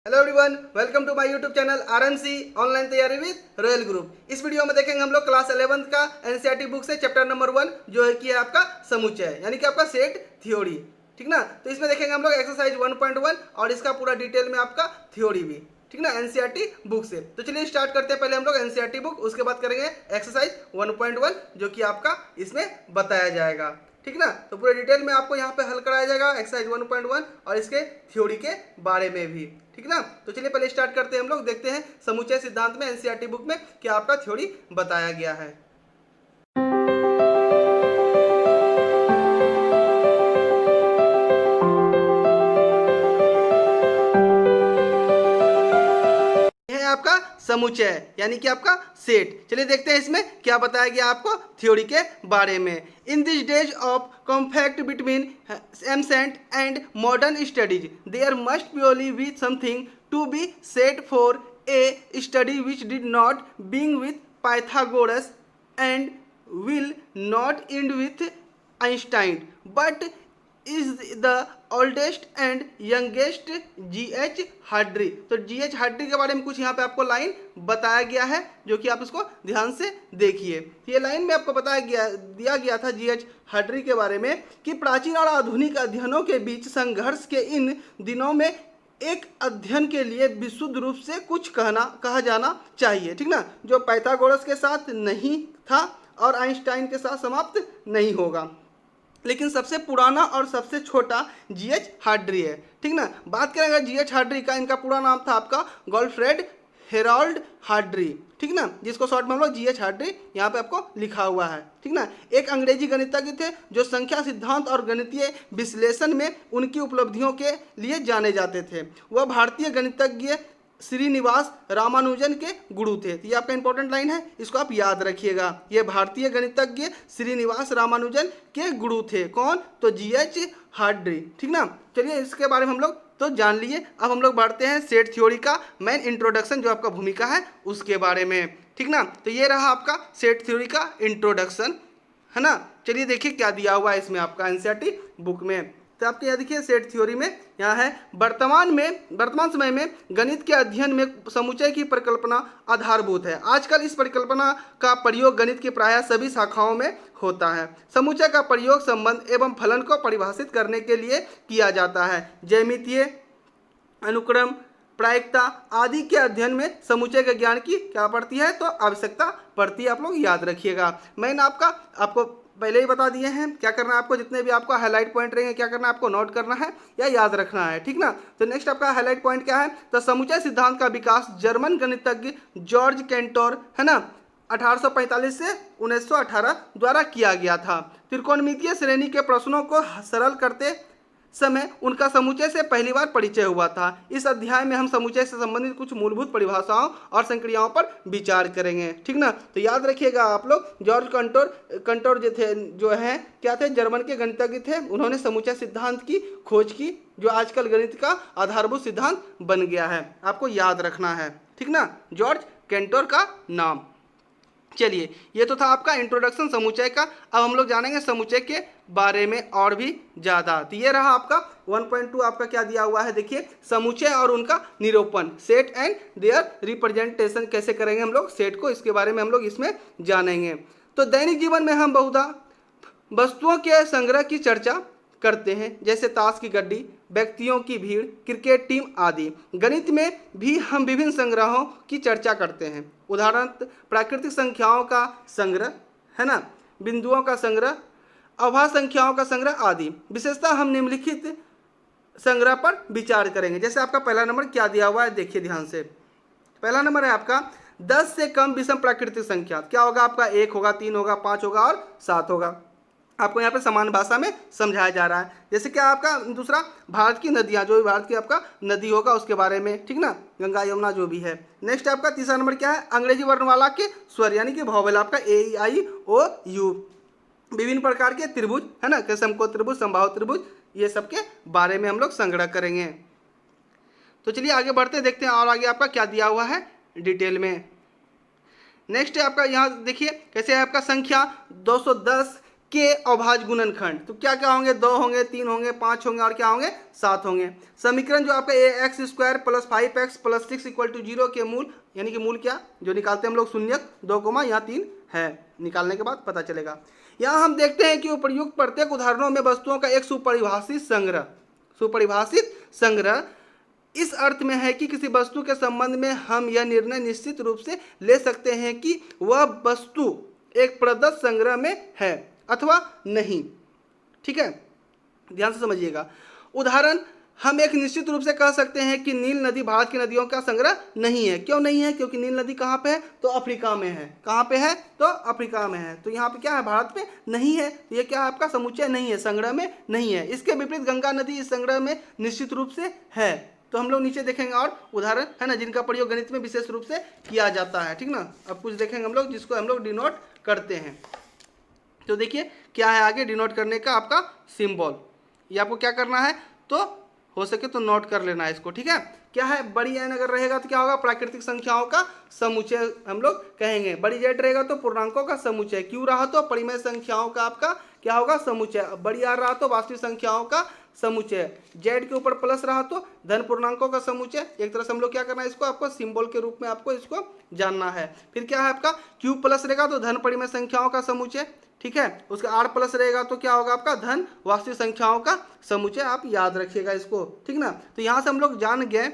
Hello everyone, welcome to my YouTube channel RNC online तैयारी with Royal Group. इस video में देखेंगे हम लोग क्लास 11th का एनसीईआरटी बुक से चैप्टर नंबर 1 जो है कि है आपका समुच्चय यानी कि आपका सेट थ्योरी। ठीक ना। तो इसमें देखेंगे हम लोग एक्सरसाइज 1.1 और इसका पूरा डिटेल में आपका थ्योरी भी, ठीक ना, एनसीईआरटी बुक से। तो चलिए स्टार्ट करते हैं। पहले हम लोग एनसीईआरटी बुक, उसके बाद करेंगे एक्सरसाइज 1.1 जो कि आपका इसमें बताया जाएगा। ठीक ना। तो पूरे डिटेल में आपको यहाँ पे हल कराया जाएगा एक्सरसाइज 1.1 और इसके थ्योरी के बारे में भी। ठीक ना। तो चलिए पहले स्टार्ट करते हैं हम लोग, देखते हैं समुच्चय सिद्धांत में एनसीईआरटी बुक में क्या आपका थ्योरी बताया गया है। आपका समुच्चय यानी कि आपका सेट। चलिए देखते हैं इसमें क्या बताया गया आपको थ्योरी के बारे में। In this days of conflict between ancient and modern studies there must purely be something to be set for a study which did not बिंग with Pythagoras and will not end with Einstein but is the oldest and youngest G H. Hardy. तो G H. Hardy के बारे में कुछ यहाँ पे आपको line बताया गया है जो कि आप इसको ध्यान से देखिए। ये लाइन में आपको दिया गया था जी.एच. हार्डी के बारे में कि प्राचीन और आधुनिक अध्ययनों के बीच संघर्ष के इन दिनों में एक अध्ययन के लिए विशुद्ध रूप से कुछ कहा जाना चाहिए। ठीक ना। जो पाइथागोरस के साथ नहीं था और आइंस्टाइन के साथ समाप्त नहीं होगा, लेकिन सबसे पुराना और सबसे छोटा जी.एच. हार्डी है। ठीक ना। बात करें अगर जी.एच. हार्डी का, इनका पूरा नाम था आपका गॉलफ्रेड हेराल्ड हार्डी। ठीक ना। जिसको शॉर्ट में हम लोग जी.एच. हार्डी यहाँ पे आपको लिखा हुआ है। ठीक ना। एक अंग्रेजी गणितज्ञ थे जो संख्या सिद्धांत और गणितीय विश्लेषण में उनकी उपलब्धियों के लिए जाने जाते थे। वह भारतीय गणितज्ञ श्रीनिवास रामानुजन के गुरु थे। तो ये आपका इंपॉर्टेंट लाइन है, इसको आप याद रखिएगा। ये भारतीय गणितज्ञ श्रीनिवास रामानुजन के गुरु थे। कौन? तो जी.एच. हार्डी। ठीक ना। चलिए इसके बारे में हम लोग तो जान लिए। अब हम लोग बढ़ते हैं सेट थ्योरी का मेन इंट्रोडक्शन, जो आपका भूमिका है उसके बारे में। ठीक ना। तो ये रहा आपका सेट थ्योरी का इंट्रोडक्शन, है ना। चलिए देखिए क्या दिया हुआ है इसमें आपका एनसीईआरटी बुक में। तो आपके यहाँ देखिए सेट थ्योरी में यहाँ है वर्तमान समय में गणित के अध्ययन में समुच्चय की परिकल्पना आधारभूत है। आजकल इस परिकल्पना का प्रयोग गणित की प्रायः सभी शाखाओं में होता है। समुच्चय का प्रयोग संबंध एवं फलन को परिभाषित करने के लिए किया जाता है। ज्यामितीय, अनुक्रम, प्रायिकता आदि के अध्ययन में समुच्चय के ज्ञान की क्या पड़ती है? तो आवश्यकता पड़ती है। आप लोग याद रखिएगा। मैंने आपको पहले ही बता दिए हैं क्या करना है आपको। जितने भी आपका हाईलाइट पॉइंट रहेंगे क्या करना है आपको, नोट करना है या याद रखना है। ठीक ना। तो नेक्स्ट आपका हाईलाइट पॉइंट क्या है? तो समुच्चय सिद्धांत का विकास जर्मन गणितज्ञ जॉर्ज कैंटोर, है ना, 1845 से 1918 द्वारा किया गया था। त्रिकोणमितीय श्रेणी के प्रश्नों को सरल करते समय उनका समुच्चय से पहली बार परिचय हुआ था। इस अध्याय में हम समुच्चय से संबंधित कुछ मूलभूत परिभाषाओं और संक्रियाओं पर विचार करेंगे। ठीक ना। तो याद रखिएगा आप लोग, जॉर्ज कंटोर जो है क्या थे? जर्मन के गणितज्ञ थे। उन्होंने समुच्चय सिद्धांत की खोज की जो आजकल गणित का आधारभूत सिद्धांत बन गया है। आपको याद रखना है। ठीक ना। जॉर्ज कैंटोर का नाम। चलिए ये तो था आपका इंट्रोडक्शन समुच्चय का। अब हम लोग जानेंगे समुच्चय के बारे में और भी ज़्यादा। तो ये रहा आपका 1.2 आपका क्या दिया हुआ है, देखिए समुच्चय और उनका निरूपण, सेट एंड देयर रिप्रेजेंटेशन कैसे करेंगे हम लोग सेट को, इसके बारे में हम लोग इसमें जानेंगे। तो दैनिक जीवन में हम बहुधा वस्तुओं के संग्रह की चर्चा करते हैं, जैसे ताश की गड्डी, व्यक्तियों की भीड़, क्रिकेट टीम आदि। गणित में भी हम विभिन्न संग्रहों की चर्चा करते हैं। उदाहरण प्राकृतिक संख्याओं का संग्रह, है ना, बिंदुओं का संग्रह, अभाज्य संख्याओं का संग्रह आदि। विशेषतः हम निम्नलिखित संग्रह पर विचार करेंगे। जैसे आपका पहला नंबर क्या दिया हुआ है, देखिए ध्यान से। पहला नंबर है आपका 10 से कम विषम प्राकृतिक संख्या। क्या होगा आपका? 1 होगा, 3 होगा, 5 होगा और 7 होगा। आपको यहाँ पे समान भाषा में समझाया जा रहा है। जैसे क्या आपका दूसरा, भारत की नदियाँ, जो भी भारत की आपका नदी होगा उसके बारे में। ठीक ना, गंगा यमुना जो भी है। नेक्स्ट आपका तीसरा नंबर क्या है? अंग्रेजी वर्णमाला के स्वर यानी कि वॉवेल, आपका A-E-I-O-U। विभिन्न प्रकार के त्रिभुज, है ना, समकोण त्रिभुज, समबाहु त्रिभुज, ये सब के बारे में हम लोग संग्रह करेंगे। तो चलिए आगे बढ़ते देखते हैं और आगे आपका क्या दिया हुआ है डिटेल में। नेक्स्ट है आपका यहाँ देखिए कैसे है आपका संख्या 210 के अभाज्य गुणनखंड। तो क्या क्या होंगे, 2 होंगे, 3 होंगे, 5 होंगे और क्या होंगे, 7 होंगे। समीकरण जो आपका ax square plus 5x plus 6 equal to 0 के मूल, यानी कि मूल क्या जो निकालते हैं हम लोग, शून्यक 2 यहाँ 3 है, निकालने के बाद पता चलेगा। यहाँ हम देखते हैं कि उपर्युक्त प्रत्येक उदाहरणों में वस्तुओं का एक सुपरिभाषित संग्रह इस अर्थ में है कि किसी वस्तु के संबंध में हम यह निर्णय निश्चित रूप से ले सकते हैं कि वह वस्तु एक प्रदत्त संग्रह में है अथवा नहीं। ठीक है, ध्यान से समझिएगा। उदाहरण, हम एक निश्चित रूप से कह सकते हैं कि नील नदी भारत की नदियों का संग्रह नहीं है। क्यों नहीं है? क्योंकि नील नदी कहाँ पे है, तो अफ्रीका में है। कहाँ पे है, तो अफ्रीका में है। तो यहाँ पे क्या है, भारत में नहीं है। तो ये क्या है, आपका समुच्चय नहीं है, संग्रह में नहीं है। इसके विपरीत गंगा नदी इस संग्रह में निश्चित रूप से है। तो हम लोग नीचे देखेंगे और उदाहरण है ना, जिनका प्रयोग गणित में विशेष रूप से किया जाता है। ठीक ना, अब कुछ देखेंगे हम लोग जिसको हम लोग डिनोट करते हैं। तो देखिए क्या है आगे डिनोट करने का आपका सिंबल। ये आपको क्या करना है, तो हो सके तो नोट कर लेना है इसको। ठीक है, क्या है, बड़ी एन अगर रहेगा तो क्या होगा, प्राकृतिक संख्याओं का समुच्चय हम लोग कहेंगे। बड़ी जेड रहेगा तो पूर्णांकों का समुच्चय। क्यू रहा तो परिमेय संख्याओं का आपका क्या होगा, समुच्चय। बड़ी आर रहा तो वास्तविक संख्याओं का समुच्चय। जेड के ऊपर प्लस रहा तो धन पूर्णांकों का समुच्चय। एक तरह से हम लोग क्या करना है, इसको आपको सिंबल के रूप में आपको इसको जानना है। फिर क्या है आपका, क्यू प्लस रहेगा तो धन परिमेय संख्याओं का समुच्चय। ठीक है, उसका आर प्लस रहेगा तो क्या होगा आपका, धन वास्तविक संख्याओं का समुच्चय। आप याद रखिएगा इसको। ठीक ना, तो यहाँ से हम लोग जान गए,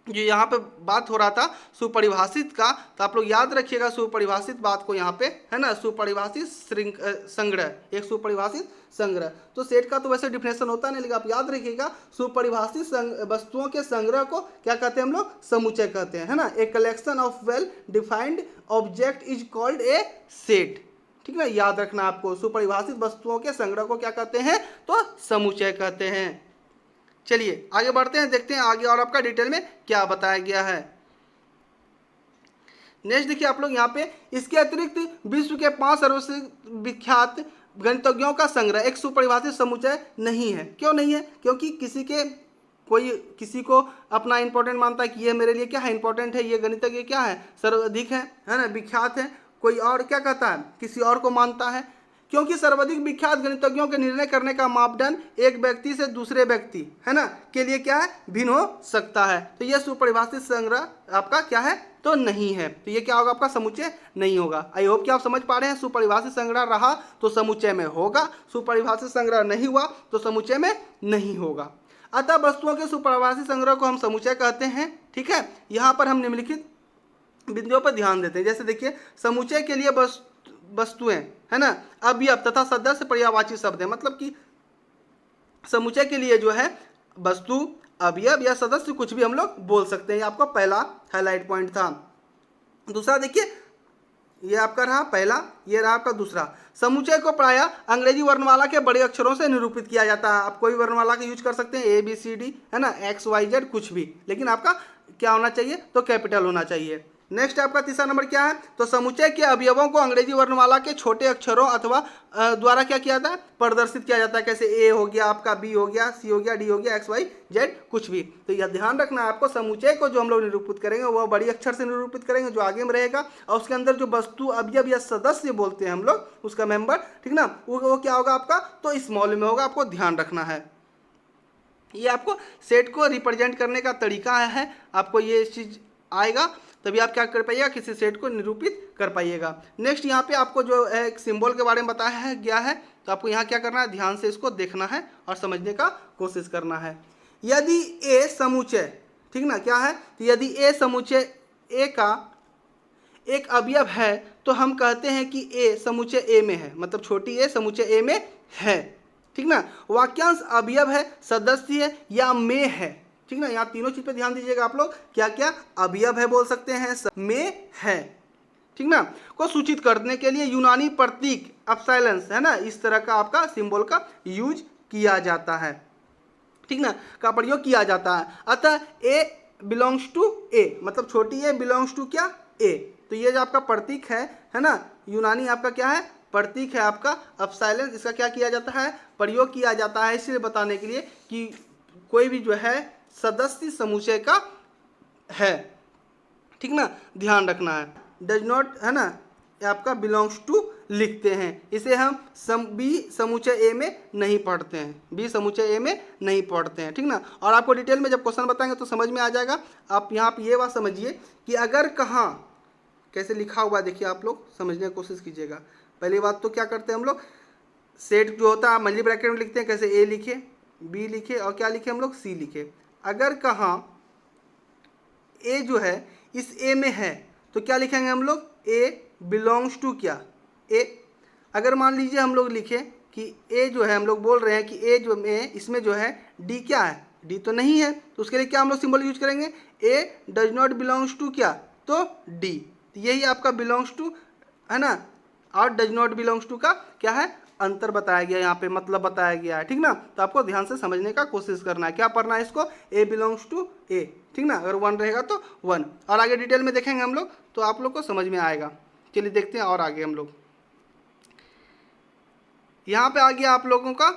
जो यहाँ पे बात हो रहा था सुपरिभाषित का, तो आप लोग याद रखिएगा सुपरिभाषित बात को यहाँ पे, है ना, सुपरिभाषित संग्रह, एक सुपरिभाषित संग्रह। तो सेट का तो वैसे डिफिनेशन होता नहीं, लेकिन आप याद रखिएगा सुपरिभाषित वस्तुओं के संग्रह को क्या कहते हैं हम लोग, समुच्चय कहते हैं, है ना। A collection of well defined object is called a set. ठीक है, याद रखना आपको, सुपरिभाषित वस्तुओं के संग्रह को क्या कहते हैं, तो समुच्चय कहते हैं। चलिए आगे बढ़ते हैं, देखते हैं आगे और आपका डिटेल में क्या बताया गया है। नेक्स्ट देखिए आप लोग यहाँ पे, इसके अतिरिक्त विश्व के 5 सर्वविख्यात गणितज्ञों का संग्रह एक सुपरिभाषित समुच्चय नहीं है। क्यों नहीं है? क्योंकि किसी को अपना इंपॉर्टेंट मानता है कि ये मेरे लिए क्या है, इंपॉर्टेंट है, ये गणितज्ञ क्या है, सर्वाधिक है ना, विख्यात है। कोई और क्या कहता है, किसी और को मानता है। क्योंकि सर्वाधिक विख्यात गणितज्ञों के निर्णय करने का मापदंड एक व्यक्ति से दूसरे व्यक्ति, है ना, के लिए क्या है, भिन्न हो सकता है। तो यह सुपरिभाषित संग्रह आपका क्या है, तो नहीं है। तो ये क्या होगा, आपका समुच्चय नहीं होगा। आई होप कि आप समझ पा रहे हैं, सुपरिभाषित संग्रह रहा तो समुच्चय में होगा, सुपरिभाषित संग्रह नहीं हुआ तो समुच्चय में नहीं होगा। अतः वस्तुओं के सुपरिभाषित संग्रह को हम समुच्चय कहते हैं। ठीक है, यहाँ पर हम निम्नलिखित बिंदुओं पर ध्यान देते हैं। जैसे देखिए, समुच्चय के लिए वस्तुएं, है ना, अवयव तथा सदस्य पर्यायवाची शब्द है। मतलब कि समुच्चय के लिए जो है वस्तु, अवयव या सदस्य कुछ भी हम लोग बोल सकते हैं। ये आपका पहला हाईलाइट पॉइंट था। दूसरा देखिए, ये आपका रहा पहला, ये रहा आपका दूसरा। समुच्चय को प्रायः अंग्रेजी वर्णमाला के बड़े अक्षरों से निरूपित किया जाता है। आप कोई भी वर्णमाला का यूज कर सकते हैं, ABCD, है ना, XYZ कुछ भी, लेकिन आपका क्या होना चाहिए, तो कैपिटल होना चाहिए। नेक्स्ट आपका तीसरा नंबर क्या है, तो समुच्चय के अवयवों को अंग्रेजी वर्णमाला के छोटे अक्षरों अथवा द्वारा क्या किया जाता है, प्रदर्शित किया जाता है। कैसे A हो गया आपका, B हो गया, C हो गया, D हो गया, XYZ कुछ भी। तो यह ध्यान रखना है आपको, समुच्चय को जो हम लोग निरूपित करेंगे वह बड़ी अक्षर से निरूपित करेंगे, जो आगे में रहेगा, और उसके अंदर जो वस्तु, अवयव या सदस्य बोलते हैं हम लोग, उसका मेंबर, ठीक ना, वो क्या होगा आपका, तो स्मॉल में होगा। आपको ध्यान रखना है, ये आपको सेट को रिप्रेजेंट करने का तरीका है। आपको ये चीज आएगा तभी आप क्या कर पाइएगा, किसी सेट को निरूपित कर पाइएगा। नेक्स्ट यहाँ पे आपको जो एक सिंबल के बारे में बताया गया है, तो आपको यहाँ क्या करना है, ध्यान से इसको देखना है और समझने का कोशिश करना है। यदि ए समुच्चय, ठीक ना, क्या है, तो यदि ए समुच्चय ए का एक अवयव है तो हम कहते हैं कि ए समुच्चय ए में है। मतलब छोटी ए समुच्चय ए में है। ठीक ना, वाक्यांश अवयव है, सदस्य है या में है। ठीक ना, यहाँ तीनों चीज पे ध्यान दीजिएगा आप लोग, क्या क्या अवयव है बोल सकते हैं, में है, ठीक ना, को सूचित करने के लिए यूनानी प्रतीक एप्सिलॉन, है ना, इस तरह का आपका सिंबल का यूज किया जाता है। ठीक ना, का प्रयोग किया जाता है। अतः ए बिलोंग्स टू ए, मतलब छोटी ए बिलोंग्स टू क्या, ए। तो ये जो आपका प्रतीक है ना, यूनानी आपका क्या है, प्रतीक है आपका एप्सिलॉन। इसका क्या किया जाता है, प्रयोग किया जाता है, इसलिए बताने के लिए कि कोई भी जो है सदस्य समुच्चय का है। ठीक ना, ध्यान रखना है, डज नॉट, है ना, आपका बिलोंग्स टू लिखते हैं। इसे हम बी समुच्चय ए में नहीं पढ़ते हैं, बी समुच्चय ए में नहीं पढ़ते हैं, ठीक ना। और आपको डिटेल में जब क्वेश्चन बताएंगे तो समझ में आ जाएगा। आप यहाँ पे ये बात समझिए कि अगर कहाँ कैसे लिखा हुआ, देखिए आप लोग समझने की कोशिश कीजिएगा। पहली बात तो क्या करते हैं हम लोग, सेट जो होता है मंझली ब्रैकेट में लिखते हैं, कैसे ए लिखे, बी लिखे और क्या लिखे हम लोग, सी लिखे। अगर कहाँ ए जो है इस ए में है तो क्या लिखेंगे हम लोग, ए बिलोंग्स टू क्या, ए। अगर मान लीजिए हम लोग लिखें कि ए जो है, हम लोग बोल रहे हैं कि ए जो में इसमें जो है डी क्या है, डी तो नहीं है, तो उसके लिए क्या हम लोग सिंबल यूज करेंगे, ए डज नॉट बिलोंग्स टू क्या, तो डी। यही आपका बिलोंग्स टू है ना, और डज नॉट बिलोंग्स टू का क्या है, अंतर बताया गया यहाँ पे, मतलब बताया गया है, ठीक ना। तो आपको ध्यान से समझने का कोशिश करना है, क्या पढ़ना है इसको, ए बिलोंग्स टू ए, ठीक ना। अगर 1 रहेगा तो 1, और आगे डिटेल में देखेंगे हम लोग तो आप लोग को समझ में आएगा। चलिए देखते हैं और आगे हम लोग। यहाँ पे आ गया आप लोगों का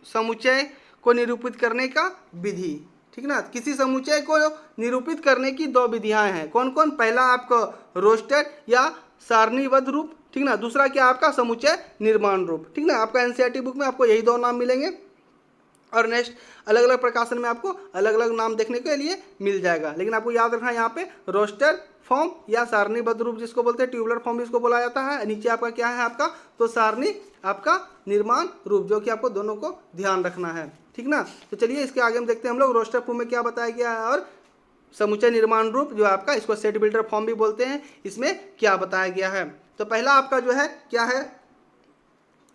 समुच्चय को निरूपित करने का विधि, ठीक ना। किसी समुच्चय को निरूपित करने की 2 विधियां हैं, कौन कौन, पहला आपका रोस्टर या सारणीबद्ध रूप, ठीक ना। दूसरा क्या आपका समुच्चय निर्माण रूप, ठीक ना। आपका एनसीईआरटी बुक में आपको यही 2 नाम मिलेंगे, और नेक्स्ट अलग अलग प्रकाशन में आपको अलग अलग नाम देखने के लिए मिल जाएगा। लेकिन आपको याद रखना है यहाँ पे रोस्टर फॉर्म या सारणीबद्ध रूप जिसको बोलते हैं, ट्यूबुलर फॉर्म भी इसको बोला जाता है। नीचे आपका क्या है आपका, तो सारणी आपका निर्माण रूप, जो कि आपको दोनों को ध्यान रखना है, ठीक ना। तो चलिए इसके आगे हम देखते हैं हम लोग रोस्टर फॉर्म में क्या बताया गया है, और समुच्चय निर्माण रूप जो आपका, इसको सेट बिल्डर फॉर्म भी बोलते हैं, इसमें क्या बताया गया है। तो पहला आपका जो है क्या है,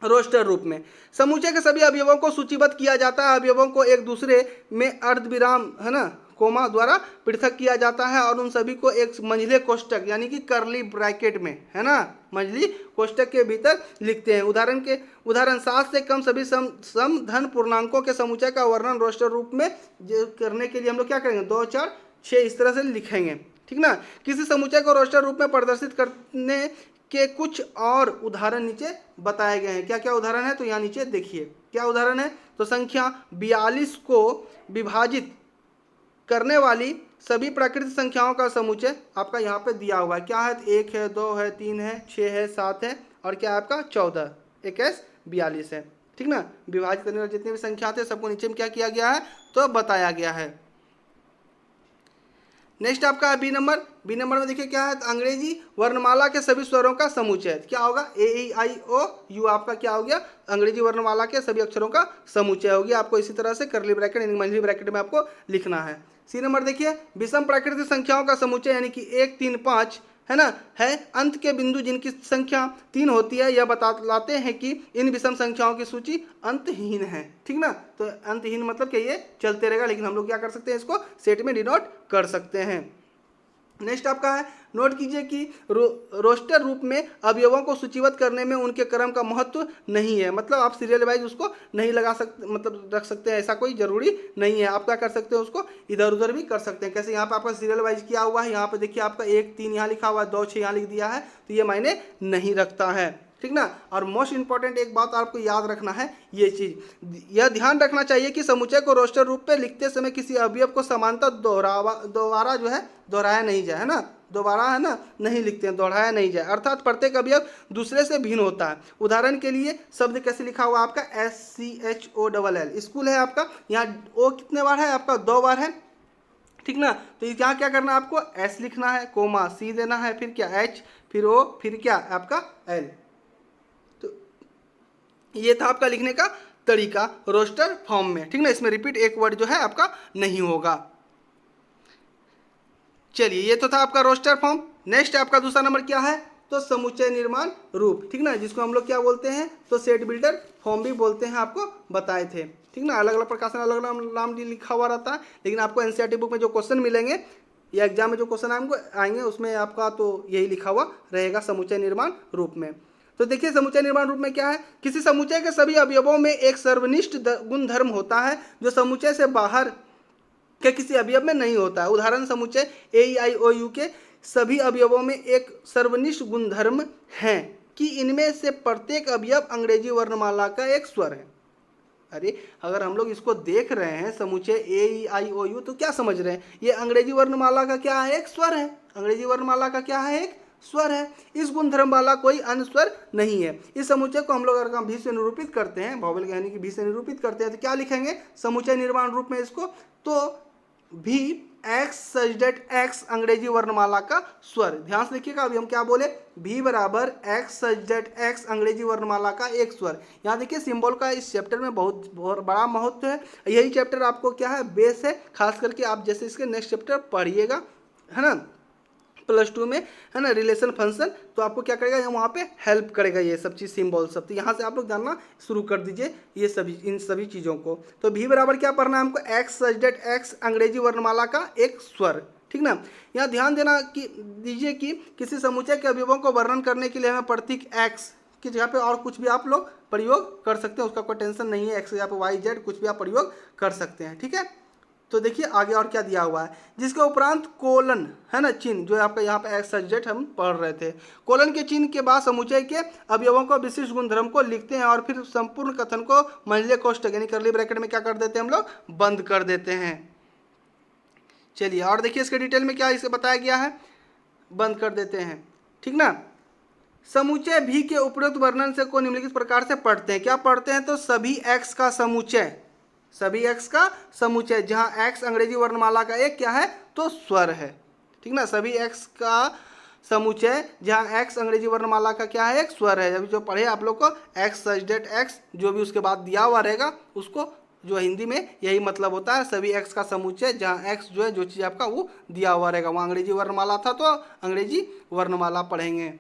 रोस्टर रूप में समुच्चय के सभी अवयवों को सूचीबद्ध किया जाता है। अवयवों को एक दूसरे में अर्धविराम है ना, कोमा द्वारा पृथक किया जाता है, और उन सभी को एक मंझले कोष्टक यानी कि करली ब्रैकेट में है ना, मंझली कोष्टक के भीतर लिखते हैं। उदाहरण 7 से कम सभी सम धन पूर्णांकों के समुच्चय का वर्णन रोस्टर रूप में करने के लिए हम लोग क्या करेंगे, 2, 4, 6 इस तरह से लिखेंगे, ठीक ना। किसी समुच्चय को रोस्टर रूप में प्रदर्शित करने के कुछ और उदाहरण नीचे बताए गए हैं। क्या क्या उदाहरण है, तो यहाँ नीचे देखिए क्या उदाहरण है। तो संख्या 42 को विभाजित करने वाली सभी प्राकृतिक संख्याओं का समुच्चय आपका यहाँ पे दिया हुआ है। क्या है, 1 है, 2 है, 3 है, 6 है, 7 है, और क्या है आपका 14, 21, 42 है, ठीक ना। विभाजित करने वाले जितने भी संख्या थे सबको नीचे में क्या किया गया है, तो बताया गया है। नेक्स्ट आपका बी नंबर में देखिए क्या है, तो अंग्रेजी वर्णमाला के सभी स्वरों का समुच्चय क्या होगा, ए ई आई ओ यू आपका क्या हो गया, अंग्रेजी वर्णमाला के सभी अक्षरों का समुच्चय हो गया। आपको इसी तरह से करली ब्रैकेट यानी मंझली ब्रैकेट में आपको लिखना है। सी नंबर देखिए विषम प्राकृतिक संख्याओं का समुच्चय यानी कि 1, 3, 5 है ना, है अंत के बिंदु जिनकी संख्या 3 होती है, यह बतलाते हैं कि इन विषम संख्याओं की सूची अंतहीन है, ठीक ना। तो अंतहीन मतलब कि ये चलते रहेगा, लेकिन हम लोग क्या कर सकते हैं, इसको सेट में डिनोट कर सकते हैं। नेक्स्ट आपका है, नोट कीजिए कि रोस्टर रूप में अवयवों को सूचीबद्ध करने में उनके क्रम का महत्व नहीं है। मतलब आप सीरियल वाइज उसको नहीं लगा सकते, मतलब रख सकते हैं, ऐसा कोई जरूरी नहीं है। आप क्या कर सकते हैं, उसको इधर उधर भी कर सकते हैं। कैसे यहाँ पे आपका सीरियल वाइज किया हुआ है, यहाँ पे देखिए आपका 1, 3 यहाँ लिखा हुआ है, 2, 6 यहाँ लिख दिया है, तो ये मायने नहीं रखता है, ठीक ना। और मोस्ट इंपॉर्टेंट एक बात आपको याद रखना है, ये चीज यह ध्यान रखना चाहिए कि समुच्चय को रोस्टर रूप पे लिखते समय किसी अवयव को समांतर दोबारा जो है दोहराया नहीं जाए, है ना, दोबारा है ना नहीं लिखते हैं, दोहराया नहीं जाए, अर्थात प्रत्येक अवयव दूसरे से भिन्न होता है। उदाहरण के लिए शब्द कैसे लिखा हुआ आपका SCHOLL, स्कूल है आपका, यहाँ ओ कितने बार है आपका, 2 बार है, ठीक ना। तो यहाँ क्या करना है, आपको S लिखना है, कोमा C देना है, फिर क्या H, फिर O, फिर क्या आपका L। तो ये था आपका लिखने का तरीका रोस्टर फॉर्म में, ठीक ना। इसमें रिपीट एक वर्ड जो है आपका नहीं होगा। चलिए ये तो था आपका रोस्टर फॉर्म। नेक्स्ट आपका दूसरा नंबर क्या है, तो समुच्चय निर्माण रूप, ठीक ना, जिसको हम लोग क्या बोलते हैं, तो सेट बिल्डर फॉर्म भी बोलते हैं, आपको बताए थे, ठीक ना। अलग अलग प्रकाशन अलग अलग नाम लिखा हुआ रहता है, लेकिन आपको एनसीईआरटी बुक में जो क्वेश्चन मिलेंगे या एग्जाम में जो क्वेश्चन आएंगे उसमें आपका तो यही लिखा हुआ रहेगा समुच्चय निर्माण रूप में। तो देखिए समुच्चय निर्माण रूप में क्या है, किसी समुच्चय के सभी अवयवों में एक सर्वनिष्ठ गुणधर्म होता है जो समुच्चय से बाहर के किसी अवयव में नहीं होता है। उदाहरण समुच्चय AEIOU के सभी अवयवों में एक सर्वनिष्ठ गुणधर्म है कि इनमें से प्रत्येक अवयव अंग्रेजी वर्णमाला का एक स्वर है। अरे अगर हम लोग इसको देख रहे हैं समुच्चय AEIOU तो क्या समझ रहे हैं, ये अंग्रेजी वर्णमाला का क्या है, एक स्वर है। अंग्रेजी वर्णमाला का क्या है, एक स्वर है। इस गुणधर्म वाला कोई अन्य स्वर नहीं है। इस समुच्चय को हम लोग अगर भी से निरूपित करते हैं, भौगोलिक यानी कि भी से निरूपित करते हैं, तो क्या लिखेंगे समुच्चय निर्माण रूप में इसको, तो भी एक्स सच दैट एक्स अंग्रेजी वर्णमाला का स्वर। ध्यान से देखिएगा, अभी हम क्या बोले, भी बराबर एक्स सच दैट एक्स अंग्रेजी वर्णमाला का एक स्वर। यहाँ देखिए सिंबल का इस चैप्टर में बहुत बड़ा महत्व है। यही चैप्टर आपको क्या है, बेस है, खास करके आप जैसे इसके नेक्स्ट चैप्टर पढ़िएगा, है ना, +2 में, है ना, रिलेशन फंक्शन, तो आपको क्या करेगा, वहाँ पे हेल्प करेगा ये सब चीज़, सिंबल सब। तो यहाँ से आप लोग जानना शुरू कर दीजिए ये सभी, इन सभी चीज़ों को। तो भी बराबर क्या पढ़ना है हमको, एक्स सच दैट एक्स अंग्रेजी वर्णमाला का एक स्वर। ठीक ना। यहाँ ध्यान देना कि दीजिए कि किसी समुच्चय के अवयवों को वर्णन करने के लिए हमें प्रतीक एक्स की जगह पे और कुछ भी आप लोग प्रयोग कर सकते हैं, उसका कोई टेंशन नहीं है। एक्स या पे वाई जेड कुछ भी आप प्रयोग कर सकते हैं। ठीक है, तो देखिए आगे और क्या दिया हुआ है, जिसके उपरांत कोलन, है ना, चिन्ह, जो आपका यहाँ पे एक्स सब्जेक्ट हम पढ़ रहे थे। कोलन के चिन्ह के बाद समुच्चय के अवयवों को, विशिष्ट गुणधर्म को लिखते हैं और फिर संपूर्ण कथन को मंझले कोष्ठक यानी करली ब्रैकेट में क्या कर देते हैं हम लोग, बंद कर देते हैं। चलिए और देखिए इसके डिटेल में क्या इसे बताया गया है, बंद कर देते हैं। ठीक ना। समुच्चय भी के उपरोक्त वर्णन से को निम्नलिखित प्रकार से पढ़ते हैं। क्या पढ़ते हैं, तो सभी एक्स का समुच्चय, सभी एक्स का समुच्चय, जहां एक्स अंग्रेजी वर्णमाला का एक क्या है, तो स्वर है। ठीक ना, सभी एक्स का समुच्चय जहां एक्स अंग्रेजी वर्णमाला का क्या है, एक स्वर है। अभी जो पढ़े आप लोग को एक्स सच दैट एक्स, जो भी उसके बाद दिया हुआ रहेगा उसको, जो हिंदी में यही मतलब होता है, सभी एक्स का समुच्चय जहां एक्स जो है, जो चीज़ आपका वो दिया हुआ रहेगा, वहाँ अंग्रेजी वर्णमाला था तो अंग्रेजी वर्णमाला पढ़ेंगे।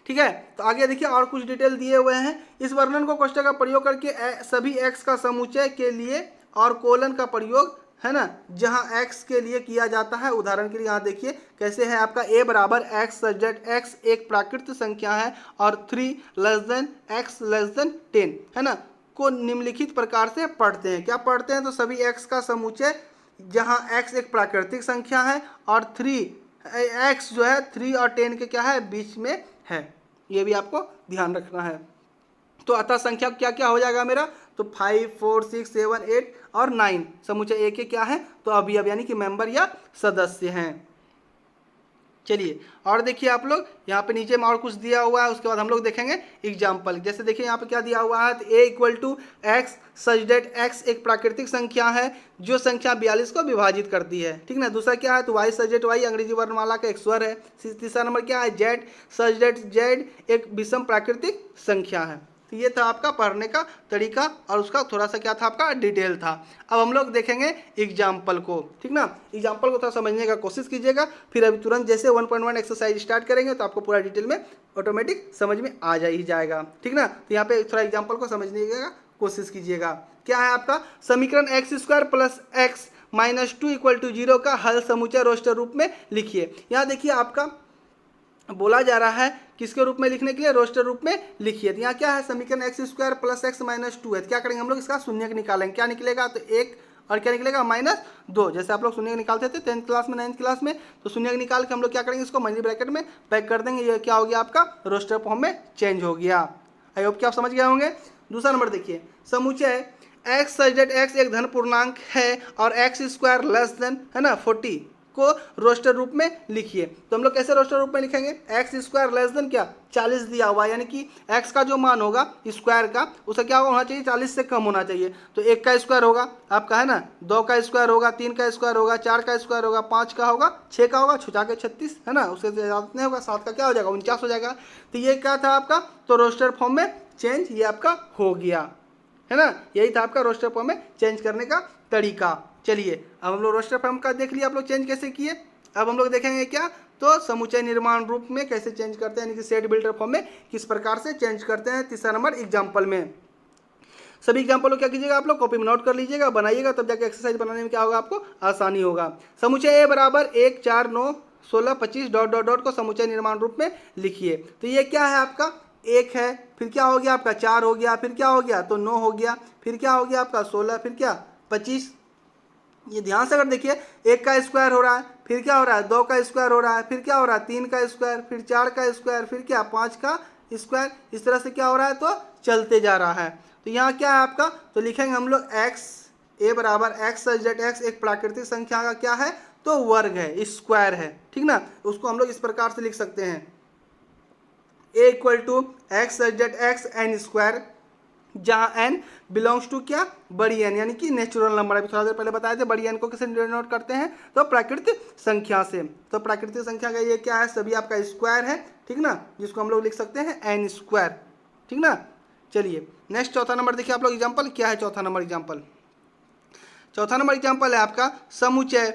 ठीक है, तो आगे देखिए और कुछ डिटेल दिए हुए हैं। इस वर्णन को कोष्ठक का प्रयोग करके सभी एक्स का समुच्चय के लिए और कोलन का प्रयोग, है ना, जहां एक्स के लिए किया जाता है। उदाहरण के लिए यहाँ देखिए कैसे है आपका, ए बराबर एक्स सच दैट एक्स एक प्राकृत संख्या है और 3 less than x less than 10, है ना, को निम्नलिखित प्रकार से पढ़ते हैं। क्या पढ़ते हैं, तो सभी एक्स का समुच्चय जहाँ एक्स एक प्राकृतिक संख्या है और 3 एक्स जो है 3 और 10 के क्या है, बीच में है। ये भी आपको ध्यान रखना है। तो अतः संख्या क्या क्या हो जाएगा मेरा, तो 5, 4, 6, 7, 8 और 9 समुच्चय एक के क्या है, तो अवयव यानी कि मेंबर या सदस्य हैं। चलिए और देखिए आप लोग यहाँ पे नीचे में और कुछ दिया हुआ है, उसके बाद हम लोग देखेंगे एग्जाम्पल। जैसे देखिए यहाँ पे क्या दिया हुआ है, तो a equal to x such that x एक प्राकृतिक संख्या है जो संख्या 42 को विभाजित करती है। ठीक ना। दूसरा क्या है, तो वाई सच दैट वाई अंग्रेजी वर्णमाला का एक स्वर है। तीसरा नंबर क्या है, जेड सच दैट जेड एक विषम प्राकृतिक संख्या है। तो ये था आपका पढ़ने का तरीका और उसका थोड़ा सा क्या था, आपका डिटेल था। अब हम लोग देखेंगे एग्जाम्पल को। ठीक ना, एग्जाम्पल को थोड़ा समझने का कोशिश कीजिएगा, फिर अभी तुरंत जैसे 1.1 एक्सरसाइज स्टार्ट करेंगे तो आपको पूरा डिटेल में ऑटोमेटिक समझ में आ ही जाएगा। ठीक ना, तो यहाँ पे थोड़ा एग्जाम्पल को समझने का कोशिश कीजिएगा। क्या है आपका समीकरण x square plus x minus 2 equal to 0 का हल समुच्चय रोस्टर रूप में लिखिए। यहाँ देखिए आपका बोला जा रहा है किसके रूप में लिखने के लिए, रोस्टर रूप में लिखिए। तो यहाँ क्या है, समीकरण x square plus x minus 2 है। क्या करेंगे हम लोग, इसका शून्य निकालेंगे। क्या निकलेगा, तो 1 और क्या निकलेगा, -2। जैसे आप लोग शून्य निकालते थे 10th क्लास में, 9th क्लास में, तो शून्य निकाल के हम लोग क्या करेंगे, इसको मंझली ब्रैकेट में पैक कर देंगे। ये क्या हो गया, आपका रोस्टर फॉर्म में चेंज हो गया। आई होप कि आप समझ गए होंगे। दूसरा नंबर देखिए, समुच्चय एक्स सच दैट एक्स एक धन पूर्णांक है और एक्स स्क्वायर लेस देन, है ना, 40 को रोस्टर रूप में लिखिए। तो हम लोग कैसे रोस्टर रूप में लिखेंगे, एक्स स्क्वायर लेस देन क्या, 40 दिया हुआ है, यानी कि एक्स का जो मान होगा स्क्वायर का, उसका क्या होना चाहिए, 40 से कम होना चाहिए। तो 1 का स्क्वायर होगा आपका, है ना, 2 का स्क्वायर होगा, 3 का स्क्वायर होगा, 4 का स्क्वायर होगा, 5 का होगा, 6 का होगा, छुचा के 36, है ना, उससे ज़्यादा नहीं होगा, 7 का क्या हो जाएगा, 49 हो जाएगा। तो ये क्या था आपका, तो रोस्टर फॉर्म में चेंज ये आपका हो गया, है ना। यही था आपका रोस्टर फॉर्म में चेंज करने का तरीका। चलिए अब हम लोग रोस्टर फॉर्म का देख लिया, आप लोग चेंज कैसे किए। अब हम लोग देखेंगे क्या, तो समुच्चय निर्माण रूप में कैसे चेंज करते हैं, यानी कि सेट बिल्डर फॉर्म में किस प्रकार से चेंज करते हैं। तीसरा नंबर एग्जाम्पल में, सभी एग्जाम्पल को क्या कीजिएगा, आप लोग कॉपी में नोट कर लीजिएगा, बनाइएगा, तब जाके एक्सरसाइज बनाने में क्या होगा, आपको आसानी होगा। समुच्चय ए बराबर 1, 4, 9, 16, 25 डॉट डॉट डॉट को समुच्चय निर्माण रूप में लिखिए। तो ये क्या है आपका, 1 है, फिर क्या हो गया आपका 4 हो गया, फिर क्या हो गया, तो 9 हो गया, फिर क्या हो गया आपका 16, फिर क्या 25। ये ध्यान से अगर देखिए, 1 का स्क्वायर हो रहा है, फिर क्या हो रहा है, 2 का स्क्वायर हो रहा है, फिर क्या हो रहा है, 3 का स्क्वायर, फिर 4 का स्क्वायर, फिर क्या 5 का स्क्वायर, इस तरह से क्या हो रहा है, तो चलते जा रहा है। तो यहाँ क्या है आपका, तो लिखेंगे हम लोग एक्स ए बराबर एक्स सच दैट एक्स एक प्राकृतिक संख्या का क्या है, तो वर्ग है, स्क्वायर है, ठीक ना। उसको हम लोग इस प्रकार से लिख सकते हैं, a equal to x such that x n square, जहाँ n बिलोंग्स टू क्या, बड़ी n, यानी कि नेचुरल नंबर। अभी थोड़ा देर पहले बताए थे बड़ी n को किसे डिनोट करते हैं, तो प्राकृतिक संख्या से। तो प्राकृतिक संख्या का ये क्या है, सभी आपका स्क्वायर है, ठीक ना, जिसको हम लोग लिख सकते हैं n स्क्वायर, ठीक ना। चलिए नेक्स्ट चौथा नंबर देखिए आप लोग एग्जाम्पल क्या है। चौथा नंबर एग्जाम्पल है आपका समुच्चय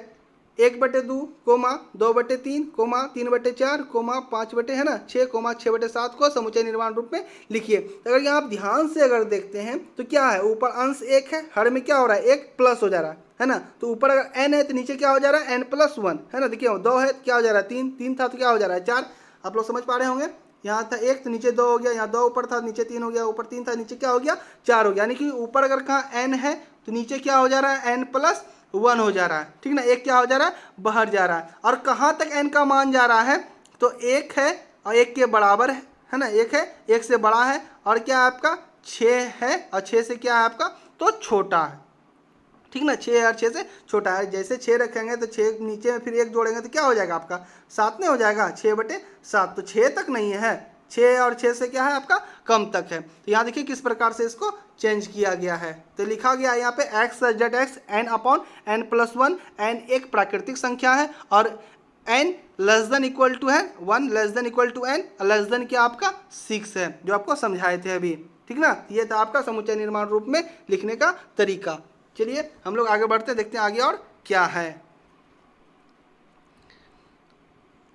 1/2 कोमा 2/3 कोमा 3/4 कोमा 5 है ना 6 कोमा 6/7 को समुच्चय निर्माण रूप में लिखिए। अगर यहाँ आप ध्यान से अगर देखते हैं तो क्या है, ऊपर अंश 1 है, हर में क्या हो रहा है, 1 प्लस हो जा रहा है ना। तो ऊपर अगर n है तो नीचे क्या हो जा रहा है, n+1 है ना। देखिए 2 है तो क्या हो जा रहा है 3, 3 था तो क्या हो जा रहा है 4। आप लोग समझ पा रहे होंगे, यहाँ था 1 तो नीचे 2 हो गया, यहाँ 2 ऊपर था नीचे 3 हो गया, ऊपर 3 था नीचे क्या हो गया 4 हो गया। यानी कि ऊपर अगर कहाँ n है तो नीचे क्या हो जा रहा है, n+1 हो जा रहा है, ठीक ना। एक क्या हो जा रहा है, बाहर जा रहा है। और कहाँ तक n का मान जा रहा है, तो 1 है और 1 के बराबर है ना, 1 है 1 से बड़ा है, और क्या है आपका 6 है और 6 से क्या है आपका, तो छोटा है, ठीक ना। 6 और 6 से छोटा है। जैसे 6 रखेंगे तो 6 नीचे में फिर 1 जोड़ेंगे तो क्या हो जाएगा आपका 7 नहीं हो जाएगा, 6/7। तो 6 तक नहीं है, 6 और 6 से क्या है आपका कम तक है। तो यहाँ देखिए किस प्रकार से इसको चेंज किया गया है। तो लिखा गया है यहाँ पे x Z x n/n+1, n एक प्राकृतिक संख्या है और n less than equal to है 1, less than equal to n, less than क्या आपका 6 है, जो आपको समझाए थे अभी, ठीक ना। ये था आपका समुच्चय निर्माण रूप में लिखने का तरीका। चलिए हम लोग आगे बढ़ते हैं, देखते हैं आगे और क्या है।